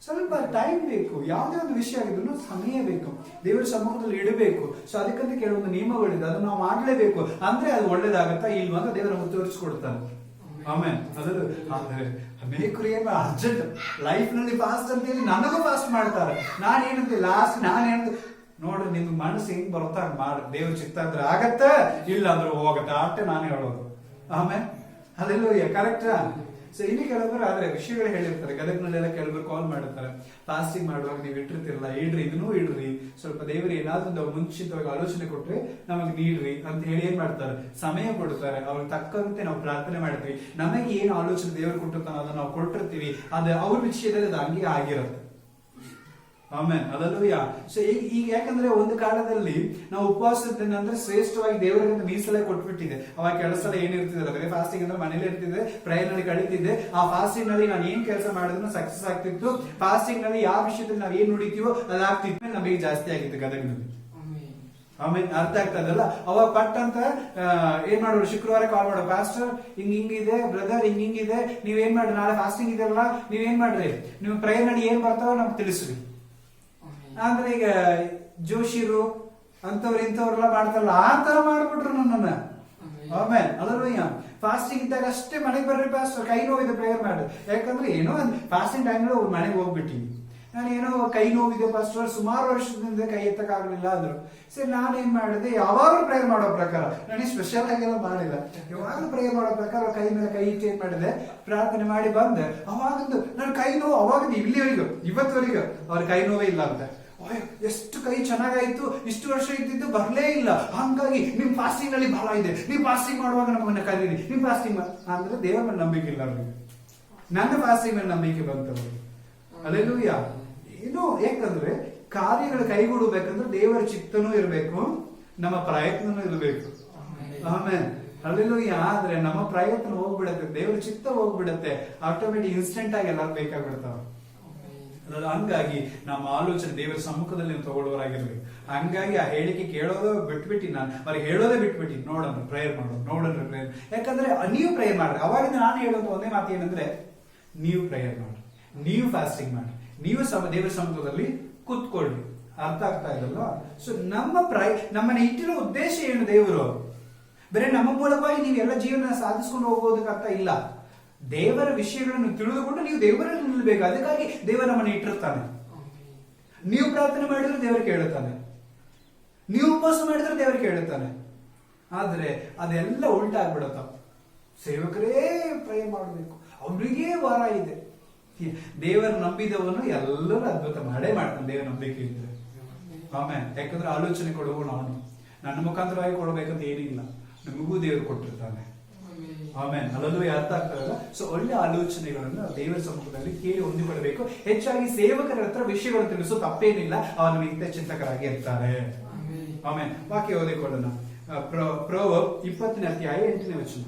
ಸ್ವಲ್ಪ ಟೈಮ್ ಬೇಕು. ಯಾವುದೇ ಒಂದು ವಿಷಯ ಆಗಿದ್ರು ಸಮಯ ಬೇಕು, ದೇವರ ಸಮ್ಮುಖದಲ್ಲಿ ಇಡಬೇಕು. ಸೊ ಅದಕ್ಕಂತ ಕೆಲವೊಂದು ನಿಯಮಗಳಿದೆ, ಅದನ್ನ ನಾವು ಮಾಡ್ಲೇಬೇಕು. ಅಂದ್ರೆ ಅದು ಒಳ್ಳೇದಾಗತ್ತಾ ಇಲ್ವಾ ಅಂತ ದೇವರ ನಮಗೆ ತೋರಿಸ್ಕೊಡ್ತಾನೆ. ಆಮೇಲೆ ಅದ್ರ ಅಂದ್ರೆ ಅನೇಕರು ಏನು ಅರ್ಜೆಂಟ್ ಲೈಫ್ ನಲ್ಲಿ ಫಾಸ್ಟ್ ಅಂತ ಹೇಳಿ ನನಗೂ ಫಾಸ್ಟ್ ಮಾಡ್ತಾರೆ. ನಾನೇನಂತೆ ಲಾಸ್ಟ್ ನಾನೇನಂತ ನೋಡ್ರಿ, ನಿಮ್ ಮನಸ್ಸು ಹೆಂಗ್ ಬರುತ್ತಾ ಮಾಡಿ, ದೇವ್ರ ಚಿತ್ತ ಅಂದ್ರೆ ಆಗತ್ತ, ಇಲ್ಲ ಅಂದ್ರೆ ಹೋಗತ್ತ ಅಷ್ಟೇ ನಾನು ಹೇಳೋದು. ಆಮೇಲೆ ಅದೆಲ್ಲೂ ಕರೆಕ್ಟ್. ಸೊ ಇಲ್ಲಿ ಕೆಲವರು ಆದ್ರೆ ವಿಷಯಗಳು ಹೇಳಿರ್ತಾರೆ. ಗದಗ್ನಲ್ಲೆಲ್ಲ ಕೆಲವರು ಕಾಲ್ ಮಾಡಿರ್ತಾರೆ, ಫಾಸ್ಟಿಂಗ್ ಮಾಡುವಾಗ ನೀವು ಇಟ್ಟಿರ್ತಿರಲ್ಲ, ಇಡ್ರಿ, ಇದನ್ನೂ ಇಡ್ರಿ, ಸ್ವಲ್ಪ ದೇವರು ಏನಾದ್ರು ಒಂದು ಮುಂಚಿತವಾಗಿ ಆಲೋಚನೆ ಕೊಟ್ರೆ ನಮಗೆ ನೀಡ್ರಿ ಅಂತ ಹೇಳಿ ಏನ್ ಮಾಡ್ತಾರೆ, ಸಮಯ ಕೊಡ್ತಾರೆ. ಅವ್ರಿಗೆ ತಕ್ಕಂತೆ ನಾವು ಪ್ರಾರ್ಥನೆ ಮಾಡ್ತೀವಿ. ನಮಗೆ ಏನು ಆಲೋಚನೆ ದೇವರು ಕೊಟ್ಟಿರ್ತಾನೆ ಅದನ್ನ ನಾವು ಕೊಟ್ಟಿರ್ತೀವಿ. ಅದು ಅವ್ರ ವಿಷಯದಲ್ಲಿ ಅದು ಹಂಗೆ ಆಗಿರುತ್ತೆ. ಆಮೇಲೆ ಅದಲ್ಲೂ ಸೊ ಈಗ ಯಾಕಂದ್ರೆ ಒಂದು ಕಾಲದಲ್ಲಿ ನಾವು ಉಪವಾಸದಿಂದ ಅಂದ್ರೆ ಶ್ರೇಷ್ಠವಾಗಿ ದೇವರಿಗೆ ಮೀಸಲೇ ಕೊಟ್ಬಿಟ್ಟಿದೆ. ಅವಾಗ ಕೆಲಸ ಏನಿರ್ತಿದ್ರೆ ಅದೇ ಫಾಸ್ಟಿಂಗ್ ಅಂದ್ರೆ ಮನೇಲಿ ಇರ್ತಿದ್ದೆ, ಪ್ರೇಯರ್ ನಲ್ಲಿ ಕಳೀತಿದ್ದೆ. ಆ ಫಾಸ್ಟಿಂಗ್ ನಲ್ಲಿ ನಾನು ಏನ್ ಕೆಲಸ ಮಾಡಿದ್ರು ಸಕ್ಸಸ್ ಆಗ್ತಿತ್ತು. ಫಾಸ್ಟಿಂಗ್ ನಲ್ಲಿ ಯಾವ ವಿಷಯದಲ್ಲಿ ನಾವು ಏನ್ ನುಡಿತೀವೋ ಅದಾಗ್ತಿತ್ತು, ನಮಗೆ ಜಾಸ್ತಿ ಆಗಿತ್ತು ಗದಗಿನಲ್ಲಿ. ಆಮೇಲೆ ಅರ್ಥ ಆಗ್ತದಲ್ಲ. ಅವಾಗ ಪಟ್ ಅಂತ ಏನ್ ಮಾಡೋರು, ಶುಕ್ರವಾರ ಕಾಲ್ ಮಾಡೋ, ಪಾಸ್ಟರ್ ಹಿಂಗಿದೆ, ಬ್ರದರ್ ಹಿಂಗಿದೆ, ನೀವೇನ್ ಮಾಡ್ರಿ, ನಾಳೆ ಫಾಸ್ಟಿಂಗ್ ಇದೆಲ್ಲ, ನೀವೇನ್ ಮಾಡ್ರಿ, ನೀವು ಪ್ರೇಯರ್ ನಲ್ಲಿ ಏನ್ ಬರ್ತಾವ ನಮ್ಗೆ ತಿಳಿಸ್ರಿ. ಅಂದ್ರೆ ಈಗ ಜೋಶಿರು ಅಂತವ್ರು ಇಂಥವ್ರೆಲ್ಲ ಮಾಡ್ತಾರಲ್ಲ, ಆ ತರ ಮಾಡ್ಬಿಟ್ರು ನನ್ನನ್ನ. ಆಮೇಲೆ ಅದ್ರೂ ಫಾಸ್ಟಿಂಗ್ ಇದ್ದಾಗ ಅಷ್ಟೇ ಮನೆಗೆ ಬರ್ರಿ ಪಾಸ್ಟರ್, ಕೈ ನೋವಿದೆ ಪ್ರೇಯರ್ ಮಾಡಿ. ಯಾಕಂದ್ರೆ ಏನೋ ಫಾಸ್ಟಿಂಗ್ ಟೈಮ್ ಮನೆಗೆ ಹೋಗ್ಬಿಟ್ಟಿನಿ, ನಾನು ಏನೋ ಕೈ ನೋವಿದೆ ಪಾಸ್ಟರ್, ಸುಮಾರು ವರ್ಷದಿಂದ ಕೈ ಎತ್ತಕ್ಕಾಗಲಿಲ್ಲ ಅಂದ್ರು. ಸರಿ, ನಾನೇನ್ ಮಾಡಿದೆ, ಯಾವಾಗಲೂ ಪ್ರೇಯರ್ ಮಾಡೋ ಪ್ರಕಾರ, ನನಗೆ ಸ್ಪೆಷಲ್ ಆಗೆಲ್ಲ ಮಾಡಿಲ್ಲ, ಯಾವಾಗಲೂ ಪ್ರೇಯರ್ ಮಾಡೋ ಪ್ರಕಾರ ಕೈ ಮೇಲೆ ಕೈ ಇಟ್ಟು ಏನ್ ಮಾಡಿದೆ, ಪ್ರಾರ್ಥನೆ ಮಾಡಿ ಬಂದೆ. ಅವಾಗಂದು ನನ್ನ ಕೈ ನೋವು ಅವಾಗ ಇಲ್ಲಿವರೆಗೂ ಇವತ್ತುವರೆಗೂ ಅವ್ರ ಕೈ ನೋವೇ ಇಲ್ಲ ಅಂತ. ಎಷ್ಟು ಕೈ ಚೆನ್ನಾಗಾಯ್ತು, ಇಷ್ಟು ವರ್ಷ ಇದ್ದಿದ್ದು ಬರ್ಲೇ ಇಲ್ಲ. ಹಂಗಾಗಿ ನಿಮ್ ಫಾಸ್ಟಿಂಗ್ ನಲ್ಲಿ ಬಹಳ ಇದೆ, ನೀವು ಫಾಸ್ಟಿಂಗ್ ಮಾಡುವಾಗ ನಮ್ಮನ್ನ ಕರೀರಿ, ನಿಮ್ ಫಾಸ್ಟಿಂಗ್ ಅಂದ್ರೆ ದೇವರ ಮೇಲೆ ನಂಬಿಕೆ ಇಲ್ಲ ಅವ್ರಿಗೆ. ನನ್ನ ಫಾಸ್ಟಿಂಗ್ ಮೇಲೆ ನಂಬಿಕೆ ಬಂತವ್ರು. ಅಲ್ಲೆಲ್ಲೂಯ್ಯ. ಏನು ಯಾಕಂದ್ರೆ ಕಾರ್ಯಗಳು ಕೈಗೂಡಬೇಕಂದ್ರೆ ದೇವರ ಚಿತ್ತನೂ ಇರಬೇಕು, ನಮ್ಮ ಪ್ರಯತ್ನನೂ ಇರಬೇಕು. ಆಮೇಲೆ ಅಲ್ಲೆಲ್ಲೂಯ್ಯ. ಆದ್ರೆ ನಮ್ಮ ಪ್ರಯತ್ನ ಹೋಗ್ಬಿಡತ್ತೆ, ದೇವರ ಚಿತ್ತ ಹೋಗ್ಬಿಡತ್ತೆ, ಆಟೋಮೆಟಿಕ್ ಇನ್ಸ್ಟೆಂಟ್ ಆಗಿ ಎಲ್ಲ ಬೇಕಾಗ್ಬಿಡ್ತಾವ. ಹಂಗಾಗಿ ನಮ್ಮ ಆಲೋಚನೆ ದೇವರ ಸಮ್ಮುಖದಲ್ಲಿ ತಗೊಳ್ಳೋರಾಗಿರ್ಬೇಕು. ಹಂಗಾಗಿ ಆ ಹೇಳಿಕೆ ಕೇಳೋದು ಬಿಟ್ಬಿಟ್ಟು ನಾನು ಅವ್ರಿಗೆ ಹೇಳೋದೇ ಬಿಟ್ಬಿಟ್ಟು ನೋಡೋಣ ಪ್ರೇಯರ್ ಮಾಡೋದು, ನೋಡೋಣ ಪ್ರೇಯರ್. ಯಾಕಂದ್ರೆ ನೀವು ಪ್ರೇಯರ್ ಮಾಡ್ರಿ. ಅವಾಗಿಂದ ನಾನು ಹೇಳೋದು ಒಂದೇ ಮಾತು ಏನಂದ್ರೆ, ನೀವು ಪ್ರೇಯರ್ ಮಾಡ್ರಿ, ನೀವು ಫಾಸ್ಟಿಂಗ್ ಮಾಡ್ರಿ, ನೀವು ದೇವರ ಸಮ್ಮುಖದಲ್ಲಿ ಕೂತ್ಕೊಳ್ರಿ. ಅರ್ಥ ಆಗ್ತಾ ಇದಲ್ವಾ? ಸೊ ನಮ್ಮನ್ನ ಇಟ್ಟಿರೋ ಉದ್ದೇಶ ಏನು, ದೇವರು ಬರೀ ನಮ್ಮ ಮೂಲಕವಾಗಿ ನೀವು ಎಲ್ಲ ಜೀವನ ಸಾಧಿಸ್ಕೊಂಡು ಹೋಗೋದಕ್ಕಂತ ಇಲ್ಲ. ದೇವರ ವಿಷಯಗಳನ್ನು ತಿಳಿದುಕೊಂಡು ನೀವು ದೇವರಲ್ಲಿ ನಿಲ್ಲಬೇಕು. ಅದಕ್ಕಾಗಿ ದೇವರ ನಮ್ಮನ್ನು ಇಟ್ಟಿರ್ತಾನೆ. ನೀವು ಪ್ರಾರ್ಥನೆ ಮಾಡಿದ್ರೆ ದೇವರು ಕೇಳುತ್ತಾನೆ. ನೀವು ಉಪವಾಸ ಮಾಡಿದ್ರೆ ದೇವರು ಕೇಳುತ್ತಾನೆ. ಆದ್ರೆ ಅದೆಲ್ಲ ಉಲ್ಟಾ ಆಗ್ಬಿಡತ್ತ. ಸೇವಕರೇ ಪ್ರೇ ಮಾಡಬೇಕು, ಅವ್ರಿಗೇ ವಾರ ಇದೆ. ದೇವರ ನಂಬಿದವನು ಎಲ್ಲರೂ ಅದ್ಭುತ ಮಾಡೇ ಮಾಡ್ತಾನೆ, ದೇವರ ನಂಬಿಕೆ ಇದ್ರೆ. ಆಮೇಲೆ ಯಾಕಂದ್ರೆ ಆಲೋಚನೆ ಕೊಡುವವನು ಅವನು. ನನ್ನ ಮುಖಾಂತರವಾಗಿ ಕೊಡಬೇಕಂತ ಏನಿಲ್ಲ, ನಮಗೂ ದೇವರು ಕೊಟ್ಟಿರ್ತಾನೆ. ಆಮೇಲೆ ಅಲ್ಲೂ ಅರ್ಥ ಆಗ್ತಾರಲ್ಲ. ಸೊ ಒಳ್ಳೆ ಆಲೋಚನೆಗಳನ್ನು ದೇವರ ಸಮ್ಮುಖದಲ್ಲಿ ಕೇಳಿ ಹೊಂದಿಕೊಳ್ಳಬೇಕು. ಹೆಚ್ಚಾಗಿ ಸೇವಕರ ಹತ್ರ ವಿಷಯಗಳು ತಿಳಿಸೋ ತಪ್ಪೇನಿಲ್ಲ, ಅವನು ನಿತ್ಯ ಚಿಂತಕರಾಗಿ ಇರ್ತಾರೆ. ಆಮೇಲೆ ವಾಕ್ಯ ಓದಿಕೊಳ್ಳೋಣ. ಪ್ರೋವರ್ಬ್ 20ನೇ ಅಧ್ಯಾಯ 8ನೇ ವಚನ.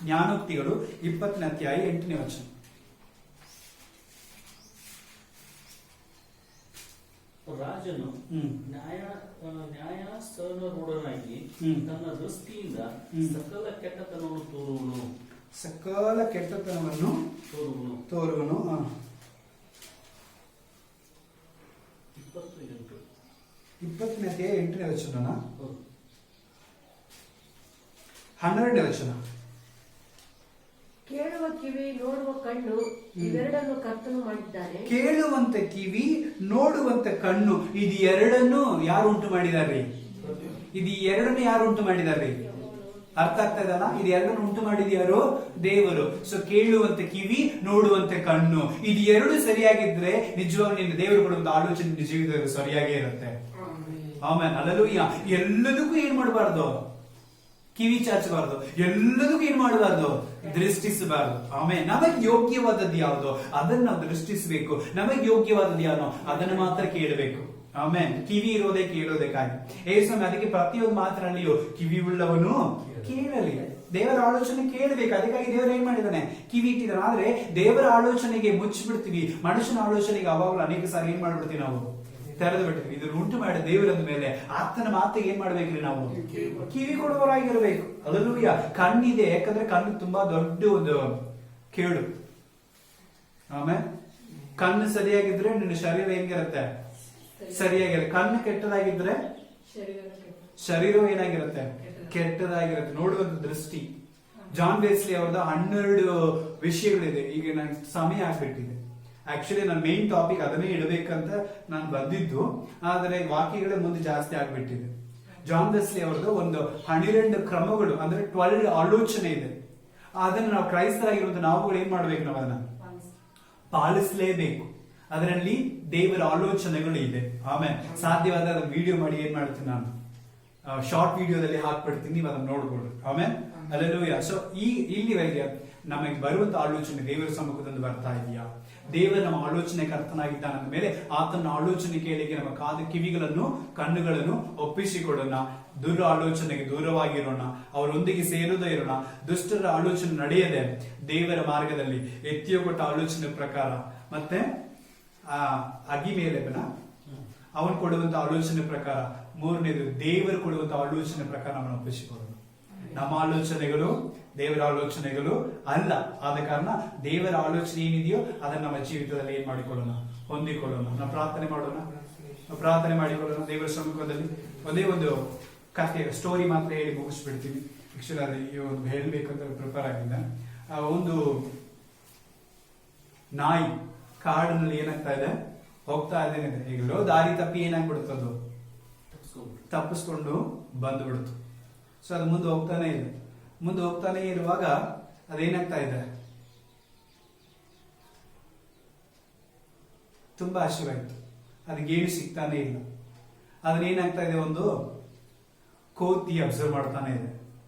ಜ್ಞಾನೋಕ್ತಿಗಳು 20ನೇ ಅಧ್ಯಾಯ 8ನೇ ವಚನ. ರಾಜನು ನ್ಯಾಯಾಸನರೂಢನಾಗಿ ತನ್ನ ದೃಷ್ಟಿಯಿಂದ ಸಕಲ ಕೆಟ್ಟತನವನ್ನು ತೋರುವನು. ಸಕಲ ಕೆಟ್ಟತನವನ್ನು ತೋರುವನು. 20ನೇ ಅಧ್ಯಾಯ 8ನೇ ವಚನ. 12ನೇ ವಚನ. ಕೇಳುವ ಕಿವಿ ನೋಡುವ ಕಣ್ಣು ಇವೆರಡನ್ನು ಕರ್ತನು ಮಾಡಿದ್ದಾನೆ. ಕೇಳುವಂತ ಕಿವಿ ನೋಡುವಂತ ಕಣ್ಣು ಇದು ಎರಡನ್ನು ಯಾರು ಉಂಟು ಮಾಡಿದಾರೆ? ಇದು ಎರಡನ್ನು ಯಾರು ಉಂಟು ಮಾಡಿದಾರೆ? ಅರ್ಥ ಆಗ್ತಾ ಇದಲ್ಲ? ಇದು ಎರಡನ್ನು ಉಂಟು ಮಾಡಿದ್ಯಾರು? ದೇವರು. ಸೊ ಕೇಳುವಂತ ಕಿವಿ ನೋಡುವಂತ ಕಣ್ಣು ಇದು ಎರಡು ಸರಿಯಾಗಿದ್ರೆ ನಿಜವಾಗ್ಲೂ ನಿನ್ನ ದೇವರು ಕೊಡುವಂತ ಆಲೋಚನೆ ನಿನ್ನ ಜೀವಿತದಲ್ಲಿ ಸರಿಯಾಗೇ ಇರುತ್ತೆ. ಆಮೇಲೆ ಹಲ್ಲೆಲೂಯಾ. ಎಲ್ಲದಕ್ಕೂ ಏನ್ ಮಾಡಬಾರ್ದು? ಕಿವಿ ಚಾಚಬಾರ್ದು. ಎಲ್ಲದಕ್ಕೂ ಏನ್ ಮಾಡಬಾರ್ದು? ದೃಷ್ಟಿಸಬಾರ್ದು. ಆಮೇಲೆ ನಮಗೆ ಯೋಗ್ಯವಾದದ್ದು ಯಾವುದು ಅದನ್ನ ನಾವು ದೃಷ್ಟಿಸಬೇಕು. ನಮಗೆ ಯೋಗ್ಯವಾದದ್ದು ಯಾವನೋ ಅದನ್ನ ಮಾತ್ರ ಕೇಳಬೇಕು. ಆಮೇಲೆ ಕಿವಿ ಇರೋದೇ ಕೇಳೋದಕ್ಕಾಗಿ. ಅದಕ್ಕೆ ಪ್ರತಿಯೊಂದು ಮಾತಿನಲ್ಲಿಯೂ ಕಿವಿ ಉಳ್ಳವನು ಕೇಳಲಿ. ದೇವರ ಆಲೋಚನೆ ಕೇಳಬೇಕು. ಅದಕ್ಕಾಗಿ ದೇವರು ಏನ್ ಮಾಡಿದಾನೆ? ಕಿವಿ ಇಟ್ಟಿದ್ದಾನೆ. ಆದ್ರೆ ದೇವರ ಆಲೋಚನೆಗೆ ಮುಚ್ಚಿಬಿಡ್ತೀವಿ. ಮನುಷ್ಯನ ಆಲೋಚನೆಗೆ ಅವಾಗಲೂ ಅನೇಕ ಸಾರಿ ಏನ್ ಮಾಡ್ಬಿಡ್ತೀವಿ ನಾವು? ತೆರೆದು ಬಿಡ್ತೀವಿ. ಇದನ್ನು ಉಂಟು ಮಾಡಿ ದೇವರಂದ ಮೇಲೆ ಆತನ ಮಾತಿಗೆ ಏನ್ ಮಾಡ್ಬೇಕ್ರಿ? ನಾವು ಕಿವಿ ಕೊಡುವವರಾಗಿರ್ಬೇಕು. ಹಲ್ಲೆಲೂಯಾ. ಕಣ್ಣಿದೆ, ಯಾಕಂದ್ರೆ ಕಣ್ಣು ತುಂಬಾ ದೊಡ್ಡ ಒಂದು ಕೇಳು. ಆಮೇಲೆ ಕಣ್ಣು ಸರಿಯಾಗಿದ್ರೆ ನಿನ್ನ ಶರೀರ ಹೆಂಗಿರುತ್ತೆ? ಸರಿಯಾಗಿರುತ್ತೆ. ಕಣ್ಣು ಕೆಟ್ಟದಾಗಿದ್ರೆ ಶರೀರವು ಏನಾಗಿರುತ್ತೆ? ಕೆಟ್ಟದಾಗಿರುತ್ತೆ. ನೋಡುವಂತ ದೃಷ್ಟಿ. ಜಾನ್ ವೆಸ್ಲಿ ಅವ್ರದ್ದು 12 ವಿಷಯಗಳಿದೆ. ಈಗ ನನ್ ಸಮಯ ಆಗ್ಬಿಟ್ಟಿದೆ. ಆಕ್ಚುಲಿ ನನ್ನ ಮೇನ್ ಟಾಪಿಕ್ ಅದನ್ನೇ ಇಡಬೇಕಂತ ನಾನು ಬಂದಿದ್ದು, ಆದರೆ ವಾಕ್ಯಗಳೇ ಮುಂದೆ ಜಾಸ್ತಿ ಆಗ್ಬಿಟ್ಟಿದೆ. ಜಾನ್ ವೆಸ್ಲಿ ಅವ್ರದ್ದು ಒಂದು 12 ಕ್ರಮಗಳು, ಅಂದ್ರೆ 12 ಆಲೋಚನೆ ಇದೆ. ಅದನ್ನ ನಾವು ಕ್ರೈಸ್ತರಾಗಿರುವಂತ ನಾವುಗಳು ಏನ್ ಮಾಡ್ಬೇಕು? ನಾವು ಅದನ್ನ ಪಾಲಿಸಲೇಬೇಕು. ಅದರಲ್ಲಿ ದೇವರ ಆಲೋಚನೆಗಳು ಇದೆ. ಆಮೇಲೆ ಸಾಧ್ಯವಾದ ಅದನ್ನ ವಿಡಿಯೋ ಮಾಡಿ ಏನ್ ಮಾಡ್ತೀನಿ ನಾನು, ಶಾರ್ಟ್ ವಿಡಿಯೋದಲ್ಲಿ ಹಾಕ್ಬಿಡ್ತೀನಿ, ನೀವು ಅದನ್ನ ನೋಡ್ಬೋದು. ಆಮೇಲೆ ಹಲ್ಲೆಲೂಯಾ. ಸೊ ಇಲ್ಲಿವರೆಗೆ ನಮಗೆ ಬರುವಂತ ಆಲೋಚನೆ ದೇವರ ಸಮ್ಮುಖದಿಂದ ಬರ್ತಾ ಇದೆಯಾ? ದೇವರ ನಮ್ಮ ಆಲೋಚನೆ ಕರ್ತನಾಗಿದ್ದಾನ ಮೇಲೆ ಆತನ ಆಲೋಚನೆ ಕೇಳಿಗೆ ನಮ್ಮ ಕಾದು ಕಿವಿಗಳನ್ನು ಕಣ್ಣುಗಳನ್ನು ಒಪ್ಪಿಸಿಕೊಡೋಣ. ದುರ ಆಲೋಚನೆಗೆ ದೂರವಾಗಿರೋಣ. ಅವರೊಂದಿಗೆ ಸೇರುವುದೇ ಇರೋಣ. ದುಷ್ಟರ ಆಲೋಚನೆ ನಡೆಯದೆ ದೇವರ ಮಾರ್ಗದಲ್ಲಿ ಎತ್ತಿಯೋ ಕೊಟ್ಟ ಆಲೋಚನೆ ಪ್ರಕಾರ ಮತ್ತೆ ಅಗಿ ಮೇಲೆ ಅವನು ಕೊಡುವಂತ ಆಲೋಚನೆ ಪ್ರಕಾರ, ಮೂರನೇದು ದೇವರು ಕೊಡುವಂತ ಆಲೋಚನೆ ಪ್ರಕಾರ ನಮ್ಮನ್ನು ಒಪ್ಪಿಸಿಕೊಡೋಣ. ನಮ್ಮ ಆಲೋಚನೆಗಳು ದೇವರ ಆಲೋಚನೆಗಳು ಅಲ್ಲ. ಆದ ಕಾರಣ ದೇವರ ಆಲೋಚನೆ ಏನಿದೆಯೋ ಅದನ್ನ ನಮ್ಮ ಜೀವಿತದಲ್ಲಿ ಏನ್ ಮಾಡಿಕೊಳ್ಳೋಣ? ಹೊಂದಿಕೊಳ್ಳೋಣ. ನಾವು ಪ್ರಾರ್ಥನೆ ಮಾಡೋಣ. ಪ್ರಾರ್ಥನೆ ಮಾಡಿಕೊಳ್ಳೋಣ. ದೇವರ ಸಮ್ಮುಖದಲ್ಲಿ ಒಂದೇ ಒಂದು ಕಥೆ ಸ್ಟೋರಿ ಮಾತ್ರ ಹೇಳಿ ಮುಗಿಸ್ಬಿಡ್ತೀನಿ. ಆಕ್ಚುಲಿ ಅದು ಈ ಒಂದು ಹೇಳ್ಬೇಕಂತ ಪ್ರಿಪೇರ್ ಆಗಿದ್ದ. ಒಂದು ನಾಯಿ ಕಾಡಿನಲ್ಲಿ ಏನಾಗ್ತಾ ಇದೆ, ಹೋಗ್ತಾ ಇದ್ದೇನೆ. ಈಗಲೋ ದಾರಿ ತಪ್ಪಿ ಏನಾಗ್ಬಿಡುತ್ತದು? ತಪ್ಪಿಸ್ಕೊಂಡು ಬಂದ್ಬಿಡ್ತು. ಸೊ ಅದು ಮುಂದೆ ಹೋಗ್ತಾನೆ ಇದೆ. ಮುಂದೆ ಹೋಗ್ತಾನೆ ಇರುವಾಗ ಅದೇನಾಗ್ತಾ ಇದೆ? ತುಂಬಾ ಹಸಿವಾಯ್ತು. ಅದಕ್ಕೇನು ಸಿಗ್ತಾನೆ ಇಲ್ಲ. ಅದನ್ನ ಏನಾಗ್ತಾ ಇದೆ? ಒಂದು ಕೋತಿ ಅಬ್ಸರ್ವ್ ಮಾಡ್ತಾನೆ ಇದೆ.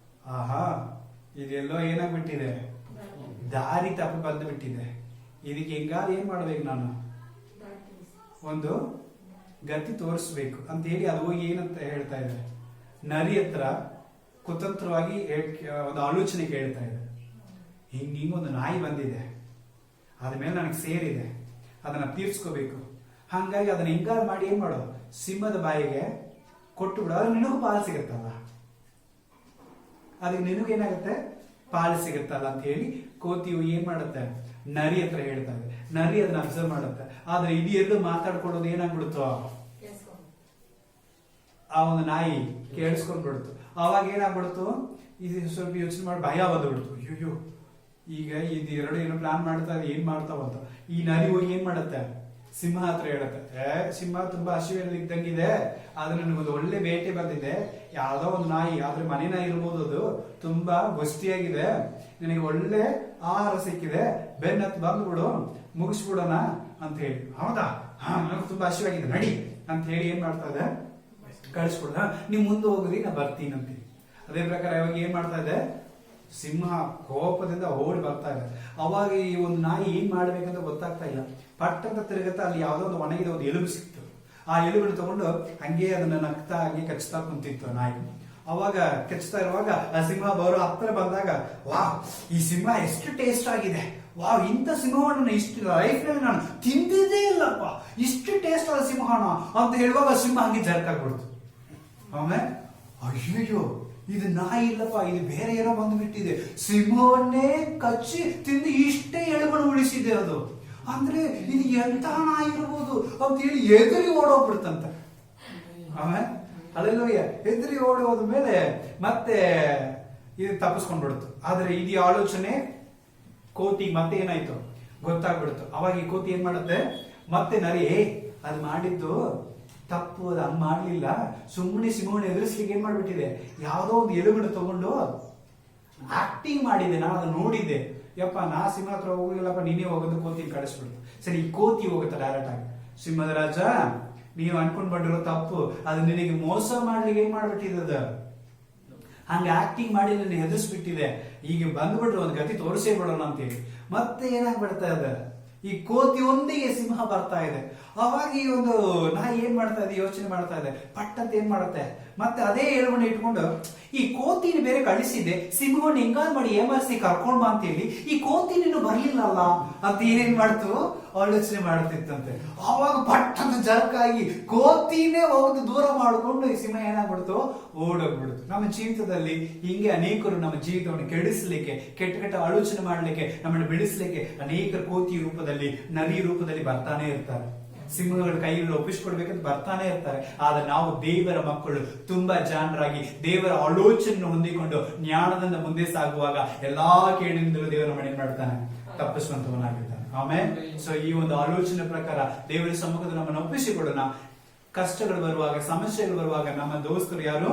ಆಹಾ, ಇದೆಲ್ಲೋ ಏನಾಗ್ಬಿಟ್ಟಿದೆ? ದಾರಿ ತಪ್ಪಿ ಬಂದು ಬಿಟ್ಟಿದೆ. ಇದಕ್ಕೆ ಹೆಂಗಾದ್ರೆ ಏನ್ ಮಾಡ್ಬೇಕು? ನಾನು ಒಂದು ಗತಿ ತೋರಿಸ್ಬೇಕು ಅಂತ ಹೇಳಿ ಅದು ಹೋಗಿ ಏನಂತ ಹೇಳ್ತಾ ಇದೆ? ನರಿ ಹತ್ರ ಕುತಂತ್ರವಾಗಿ ಒಂದು ಆಲೋಚನೆ ಕೇಳ್ತಾ ಇದೆ. ಹಿಂಗೊಂದು ನಾಯಿ ಬಂದಿದೆ, ಆದ್ಮೇಲೆ ನನಗೆ ಸೇರಿದೆ, ಅದನ್ನ ತೀರ್ಸ್ಕೋಬೇಕು. ಹಂಗಾಗಿ ಅದನ್ನ ಹೆಂಗಾರು ಮಾಡಿ ಏನ್ ಮಾಡೋ? ಸಿಂಹದ ಬಾಯಿಗೆ ಕೊಟ್ಟು ಬಿಡೋ. ಅದು ನಿನಗೂ ಪಾಲು ಸಿಗುತ್ತಲ್ಲ, ಅದಕ್ಕೆ ನಿನಗೇನಾಗುತ್ತೆ? ಪಾಲು ಸಿಗುತ್ತಲ್ಲ ಅಂತ ಹೇಳಿ ಕೋತಿಯು ಏನ್ ಮಾಡುತ್ತೆ? ನರಿ ಹತ್ರ ಹೇಳ್ತಾ ಇದೆ. ನರಿ ಅದನ್ನ ಅಬ್ಸರ್ವ್ ಮಾಡುತ್ತೆ. ಆದ್ರೆ ಇದು ಎರಡು ಮಾತಾಡ್ಕೊಳ್ಳೋದು ಏನಾಗ್ಬಿಡುತ್ತೋ? ಆ ಒಂದು ನಾಯಿ ಕೇಳಿಸ್ಕೊಂಡ್ಬಿಡ್ತು. ಅವಾಗ ಏನಾಗ್ಬಿಡ್ತು? ಇದು ಸ್ವಲ್ಪ ಯೋಚನೆ ಮಾಡಿ ಭಯ ಬಂದ್ಬಿಡ್ತು. ಅಯ್ಯೋ, ಈಗ ಇದು ಎರಡು ಏನೋ ಪ್ಲಾನ್ ಮಾಡ್ತಾ ಏನ್ ಮಾಡ್ತಾವಂತ. ಈ ನರಿ ಹೋಗಿ ಏನ್ ಮಾಡುತ್ತೆ? ಸಿಂಹ ಹತ್ರ ಹೇಳುತ್ತೆ, ಸಿಂಹ ತುಂಬಾ ಹಸಿವೆಯಲ್ಲಿ ಇದ್ದಂಗಿದೆ, ಆದ್ರೆ ನನಗೊಂದು ಒಳ್ಳೆ ಬೇಟೆ ಬಂದಿದೆ, ಯಾವ್ದೋ ಒಂದು ನಾಯಿ, ಆದ್ರೆ ಮನೆ ನಾಯಿ ಇರ್ಬೋದು, ಅದು ತುಂಬಾ ಗೊಸ್ತಿಯಾಗಿದೆ, ನಿನಗೆ ಒಳ್ಳೆ ಆಹಾರ ಸಿಕ್ಕಿದೆ, ಬೆನ್ನ ಹತ್ತು ಬಂದ್ಬಿಡು, ಮುಗಿಸ್ಬಿಡೋಣ ಅಂತ ಹೇಳಿ. ಹೌದಾ, ಹಾ ನನಗೆ ತುಂಬಾ ಹಸಿವಾಗಿದೆ ನಡಿ ಅಂತ ಹೇಳಿ ಏನ್ ಮಾಡ್ತಾ ಇದೆ, ಕಳಿಸ್ಬಿಡ, ನೀವು ಮುಂದೆ ಹೋಗ್ರಿ ನಾ ಬರ್ತೀನಿ ಅಂತ. ಅದೇ ಪ್ರಕಾರ ಇವಾಗ ಏನ್ ಮಾಡ್ತಾ ಇದೆ, ಸಿಂಹ ಕೋಪದಿಂದ ಓಡಿ ಬರ್ತಾ ಇದೆ. ಅವಾಗ ಈ ಒಂದು ನಾಯಿ ಏನ್ ಮಾಡ್ಬೇಕಂತ ಗೊತ್ತಾಗ್ತಾ ಇಲ್ಲ. ಪಟ್ಟಂತ ತಿರುಗತ್ತ, ಅಲ್ಲಿ ಯಾವ್ದೋ ಒಂದು ಒಣಗಿದ ಒಂದು ಎಲುಬು ಸಿಕ್ತು. ಆ ಎಲುಬನ್ನು ತಗೊಂಡು ಹಂಗೆ ಅದನ್ನ ನಗ್ತಾ ಹಂಗೆ ಕಚ್ತಾ ಕುಂತಿತ್ತು ನಾಯಿ. ಅವಾಗ ಕಚ್ತಾ ಇರುವಾಗ ಆ ಸಿಂಹ ಬರೋ ಹತ್ರ ಬಂದಾಗ, ವಾವ್ ಈ ಸಿಂಹ ಎಷ್ಟು ಟೇಸ್ಟ್ ಆಗಿದೆ, ವಾವ್ ಇಂಥ ಸಿಂಹವನ್ನು ಇಷ್ಟು ಲೈಫ್ ನಲ್ಲಿ ನಾನು ತಿಂದಿದ್ದೇ ಇಲ್ಲಪ್ಪ, ಇಷ್ಟು ಟೇಸ್ಟ್ ಆದ ಸಿಂಹನ ಅಂತ ಹೇಳುವಾಗ ಸಿಂಹ ಹಂಗೆ ಜರ್ಕಾಗ್ಬಿಡ್ತು. ಆಮೇಲೆ ಅಯ್ಯಯ್ಯೋ ಇದು ನಾಯಿ ಇಲ್ಲಪ್ಪ, ಇದು ಬೇರೆ ಏನೋ ಬಂದ್ಬಿಟ್ಟಿದೆ, ಸಿಂಹವನ್ನೇ ಕಚ್ಚಿ ತಿಂದು ಇಷ್ಟೇ ಎಳುಬನ್ನು ಉಳಿಸಿದೆ ಅದು, ಅಂದ್ರೆ ಇದು ಎಂತಹ ನಾಯಿ ಇರ್ಬೋದು ಅಂತ ಹೇಳಿ ಎದುರಿ ಓಡೋಗ್ಬಿಡ್ತಂತ. ಆಮೇಲೆ ಅಲ್ಲೆಲ್ಲೋಯ್ಯ ಎದುರಿ ಓಡಿ ಹೋದ ಮೇಲೆ ಮತ್ತೆ ಇದು ತಪ್ಪಿಸ್ಕೊಂಡ್ಬಿಡ್ತು. ಆದ್ರೆ ಇದು ಆಲೋಚನೆ ಕೋತಿ ಮತ್ತೆ ಏನಾಯ್ತು ಗೊತ್ತಾಗ್ಬಿಡ್ತು. ಅವಾಗ ಈ ಕೋತಿ ಏನ್ ಮಾಡುತ್ತೆ, ಮತ್ತೆ ನರಿ ಅದು ಮಾಡಿದ್ದು ತಪ್ಪು, ಅದು ಹಂಗ್ ಮಾಡ್ಲಿಲ್ಲ, ಸುಮ್ಮನೆ ಸಿಂಹವನ್ನು ಎದುರಿಸ್ಲಿಕ್ಕೆ ಏನ್ ಮಾಡ್ಬಿಟ್ಟಿದೆ, ಯಾವ್ದೋ ಒಂದು ಎಲುಬನ್ನು ತಗೊಂಡು ಆಕ್ಟಿಂಗ್ ಮಾಡಿದೆ, ನಾನು ಅದನ್ನ ನೋಡಿದ್ದೆ, ಯಪ್ಪ ನಾ ಸಿಂಹ ಹತ್ರ ಹೋಗಿಲ್ಲಪ್ಪ, ನೀನೇ ಹೋಗೋದು, ಕೋತಿನ ಕಳಿಸ್ಬಿಡ್ತು. ಸರಿ ಈ ಕೋತಿ ಹೋಗುತ್ತೆ ಡೈರೆಕ್ಟ್ ಆಗಿ, ಸಿಂಹದ ರಾಜ ನೀವು ಅನ್ಕೊಂಡ್ ಬಂದಿರೋ ತಪ್ಪು, ಅದು ನಿನಗೆ ಮೋಸ ಮಾಡ್ಲಿಕ್ಕೆ ಏನ್ ಮಾಡ್ಬಿಟ್ಟಿದೆ, ಹಂಗ ಆಕ್ಟಿಂಗ್ ಮಾಡಿ ನನ್ನ ಹೆದರ್ಸ್ಬಿಟ್ಟಿದೆ, ಈಗ ಬಂದ್ಬಿಟ್ರೆ ಒಂದು ಗತಿ ತೋರಿಸೇ ಬಿಡೋಣ ಅಂತೇಳಿ ಮತ್ತೆ ಏನಾಗ್ಬಿಡ್ತಾ ಇದೆ, ಈ ಕೋತಿ ಒಂದಿಗೆ ಸಿಂಹ ಬರ್ತಾ ಇದೆ. ಅವಾಗ ಈ ಒಂದು ನಾಯಿ ಏನ್ ಮಾಡ್ತಾ ಇದೆ, ಯೋಚನೆ ಮಾಡ್ತಾ ಇದೆ, ಪಟ್ಟಂತ ಏನ್ ಮಾಡುತ್ತೆ, ಮತ್ತೆ ಅದೇ ಎಳುವನ್ನು ಇಟ್ಕೊಂಡು ಈ ಕೋತಿನ ಬೇರೆ ಕಳಿಸಿದೆ, ಸಿಂಹವನ್ನು ಹೆಂಗಾದ್ ಮಾಡಿ ಏಮರ್ಸಿ ಕರ್ಕೊಂಡ್ ಬಾ ಅಂತ ಹೇಳಿ ಈ ಕೋತಿನ ಇನ್ನು ಬರ್ಲಿಲ್ಲಲ್ಲ ಅಂತ ಏನೇನ್ ಮಾಡ್ತು ಆಲೋಚನೆ ಮಾಡ್ತಿತ್ತಂತೆ. ಅವಾಗ ಪಟ್ಟಂತ ಜರ್ಕಾಗಿ ಕೋತಿನೇ ಹೋಗಿ ದೂರ ಮಾಡಿಕೊಂಡು ಈ ಸಿಂಹ ಏನಾಗ್ಬಿಡ್ತು, ಓಡೋಗ್ಬಿಡ್ತು. ನಮ್ಮ ಜೀವಿತದಲ್ಲಿ ಹಿಂಗೆ ಅನೇಕರು ನಮ್ಮ ಜೀವಿತವನ್ನು ಕೆಡಿಸ್ಲಿಕ್ಕೆ, ಕೆಟ್ಟ ಕೆಟ್ಟ ಆಲೋಚನೆ ಮಾಡ್ಲಿಕ್ಕೆ, ನಮ್ಮನ್ನು ಬೆಳೆಸ್ಲಿಕ್ಕೆ ಅನೇಕ ಕೋತಿ ರೂಪದಲ್ಲಿ, ನರಿ ರೂಪದಲ್ಲಿ ಬರ್ತಾನೆ ಇರ್ತಾರೆ. ಸಿಂಹಗಳ ಕೈಯಲ್ಲಿ ಒಪ್ಪಿಸ್ಕೊಡ್ಬೇಕಂತ ಬರ್ತಾನೆ ಇರ್ತಾರೆ. ಆದ್ರೆ ನಾವು ದೇವರ ಮಕ್ಕಳು ತುಂಬಾ ಜಾಣರಾಗಿ ದೇವರ ಆಲೋಚನೆ ಹೊಂದಿಕೊಂಡು ಜ್ಞಾನದಿಂದ ಮುಂದೆ ಸಾಗುವಾಗ ಎಲ್ಲಾ ಕೇಳಿನಿಂದಲೂ ದೇವರ ಮನೆ ಮಾಡ್ತಾನೆ, ತಪ್ಪಿಸುವಂತವನಾಗಿರ್ತಾನೆ. ಆಮೇಲೆ ಸೊ ಈ ಒಂದು ಆಲೋಚನೆ ಪ್ರಕಾರ ದೇವರ ಸಮ್ಮುಖದಲ್ಲಿ ನಮ್ಮನ್ನು ಒಪ್ಪಿಸಿಕೊಡೋಣ. ಕಷ್ಟಗಳು ಬರುವಾಗ, ಸಮಸ್ಯೆಗಳು ಬರುವಾಗ ನಮ್ಮ ದೋಸ್ತರು ಯಾರು,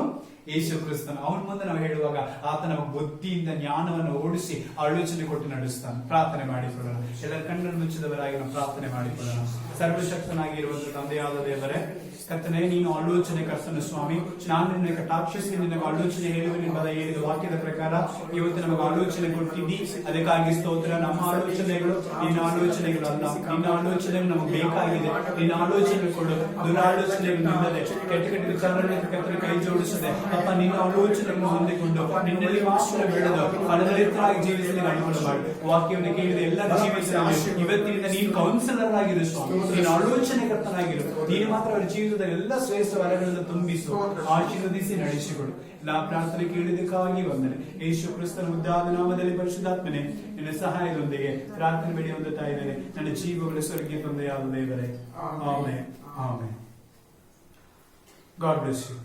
ಯೇಸು ಕ್ರಿಸ್ತನು. ಅವನ ಮುಂದೆ ನಾವು ಹೇಳುವಾಗ ಆತ ನಮ್ಮ ಬುದ್ಧಿಯಿಂದ ಜ್ಞಾನವನ್ನು ಓಡಿಸಿ ಆಲೋಚನೆ ಕೊಟ್ಟು ನಡೆಸ್ತಾನೆ. ಪ್ರಾರ್ಥನೆ ಮಾಡಿಕೊಳ್ಳೋಣ. ಎಲ್ಲರ ಕಣ್ಣನ್ನು ಮುಚ್ಚಿದವರಾಗಿ ನಾವು ಪ್ರಾರ್ಥನೆ ಮಾಡಿಕೊಳ್ಳೋಣ. ಸರ್ವಶಕ್ತನಾಗಿರುವಂತಹ ತಂದೆಯಾದ ದೇವರೇ, ಕರ್ತನೇ ನೀನು ಆಲೋಚನೆ ಕರ್ತನು ಸ್ವಾಮಿ, ನಾನು ನಿನ್ನ ಕಟಾಕ್ಷಿಸಿ ನಿನಗೆ ಆಲೋಚನೆ ಹೇಳಿದ ವಾಕ್ಯದ ಪ್ರಕಾರ ಇವತ್ತು ನಮಗೆ ಆಲೋಚನೆ ಕೊಟ್ಟಿದ್ದಿ, ಅದಕ್ಕಾಗಿ ಸ್ತೋತ್ರ. ನಮ್ಮ ಆಲೋಚನೆಗಳು ನಿನ್ನ ಆಲೋಚನೆಗಳು ಅಲ್ಲ, ನಿನ್ನ ಆಲೋಚನೆಗಳು ನಮಗೆ ಬೇಕಾಗಿದೆ. ನಿನ್ನ ಆಲೋಚನೆ ಕೊಡು, ದುರಾಲೋಚನೆಗಳು ನಿಲ್ಲದೆ, ಕೆಟ್ಟ ಕೆಟ್ಟ ವಿಚಾರಗಳಿಗೆ ಕೈ ಜೋಡಿಸದೆ ಅಪ್ಪ ನಿನ್ನ ಆಲೋಚನೆಯನ್ನು ಹೊಂದಿಕೊಂಡು ನಿನ್ನಲ್ಲಿ ಮಾತ್ರ ಬೆಳೆದು ಫಲದರಿತರಾಗಿ ಜೀವಿಸಲಿ ಅನುಕೂಲ ಮಾಡಿ. ವಾಕ್ಯವನ್ನು ಕೇಳಿದ ಎಲ್ಲರ ಜೀವಿಸಲಿ ಇವತ್ತಿನಿಂದ ನೀನು ಕೌನ್ಸಿಲರ್ ಆಗಿರು ಸ್ವಾಮಿ, ನೀನು ಆಲೋಚನೆ ಕರ್ತನಾಗಿರು. ನೀನು ಮಾತ್ರ ಅವರ ಜೀವಿತದ ಎಲ್ಲ ಶ್ರೇಷ್ಠ ವರಗಳನ್ನು ತುಂಬಿಸು, ಆಶೀರ್ವದಿಸಿ ನಡೆಸಿಕೊಡು. ಎಲ್ಲಾ ಪ್ರಾರ್ಥನೆ ಕೇಳಿದಕ್ಕಾಗಿ ವಂದನೆ. ಯೇಸು ಕ್ರಿಸ್ತನ ಉದ್ದಾದ ನಾಮದಲ್ಲಿ ಪರಿಶುದ್ಧಾತ್ಮನೆ ನಿನ್ನ ಸಹಾಯದೊಂದಿಗೆ ಪ್ರಾರ್ಥನೆ ಬೇಡಿ ಹೊಂದುತ್ತಾ ಇದ್ದೇನೆ. ನನ್ನ ಜೀವಗಳ ಸ್ವರ್ಗೀಯ ತಂದೆಯಾದ ದೇವರೇ, amen. Amen. God bless you.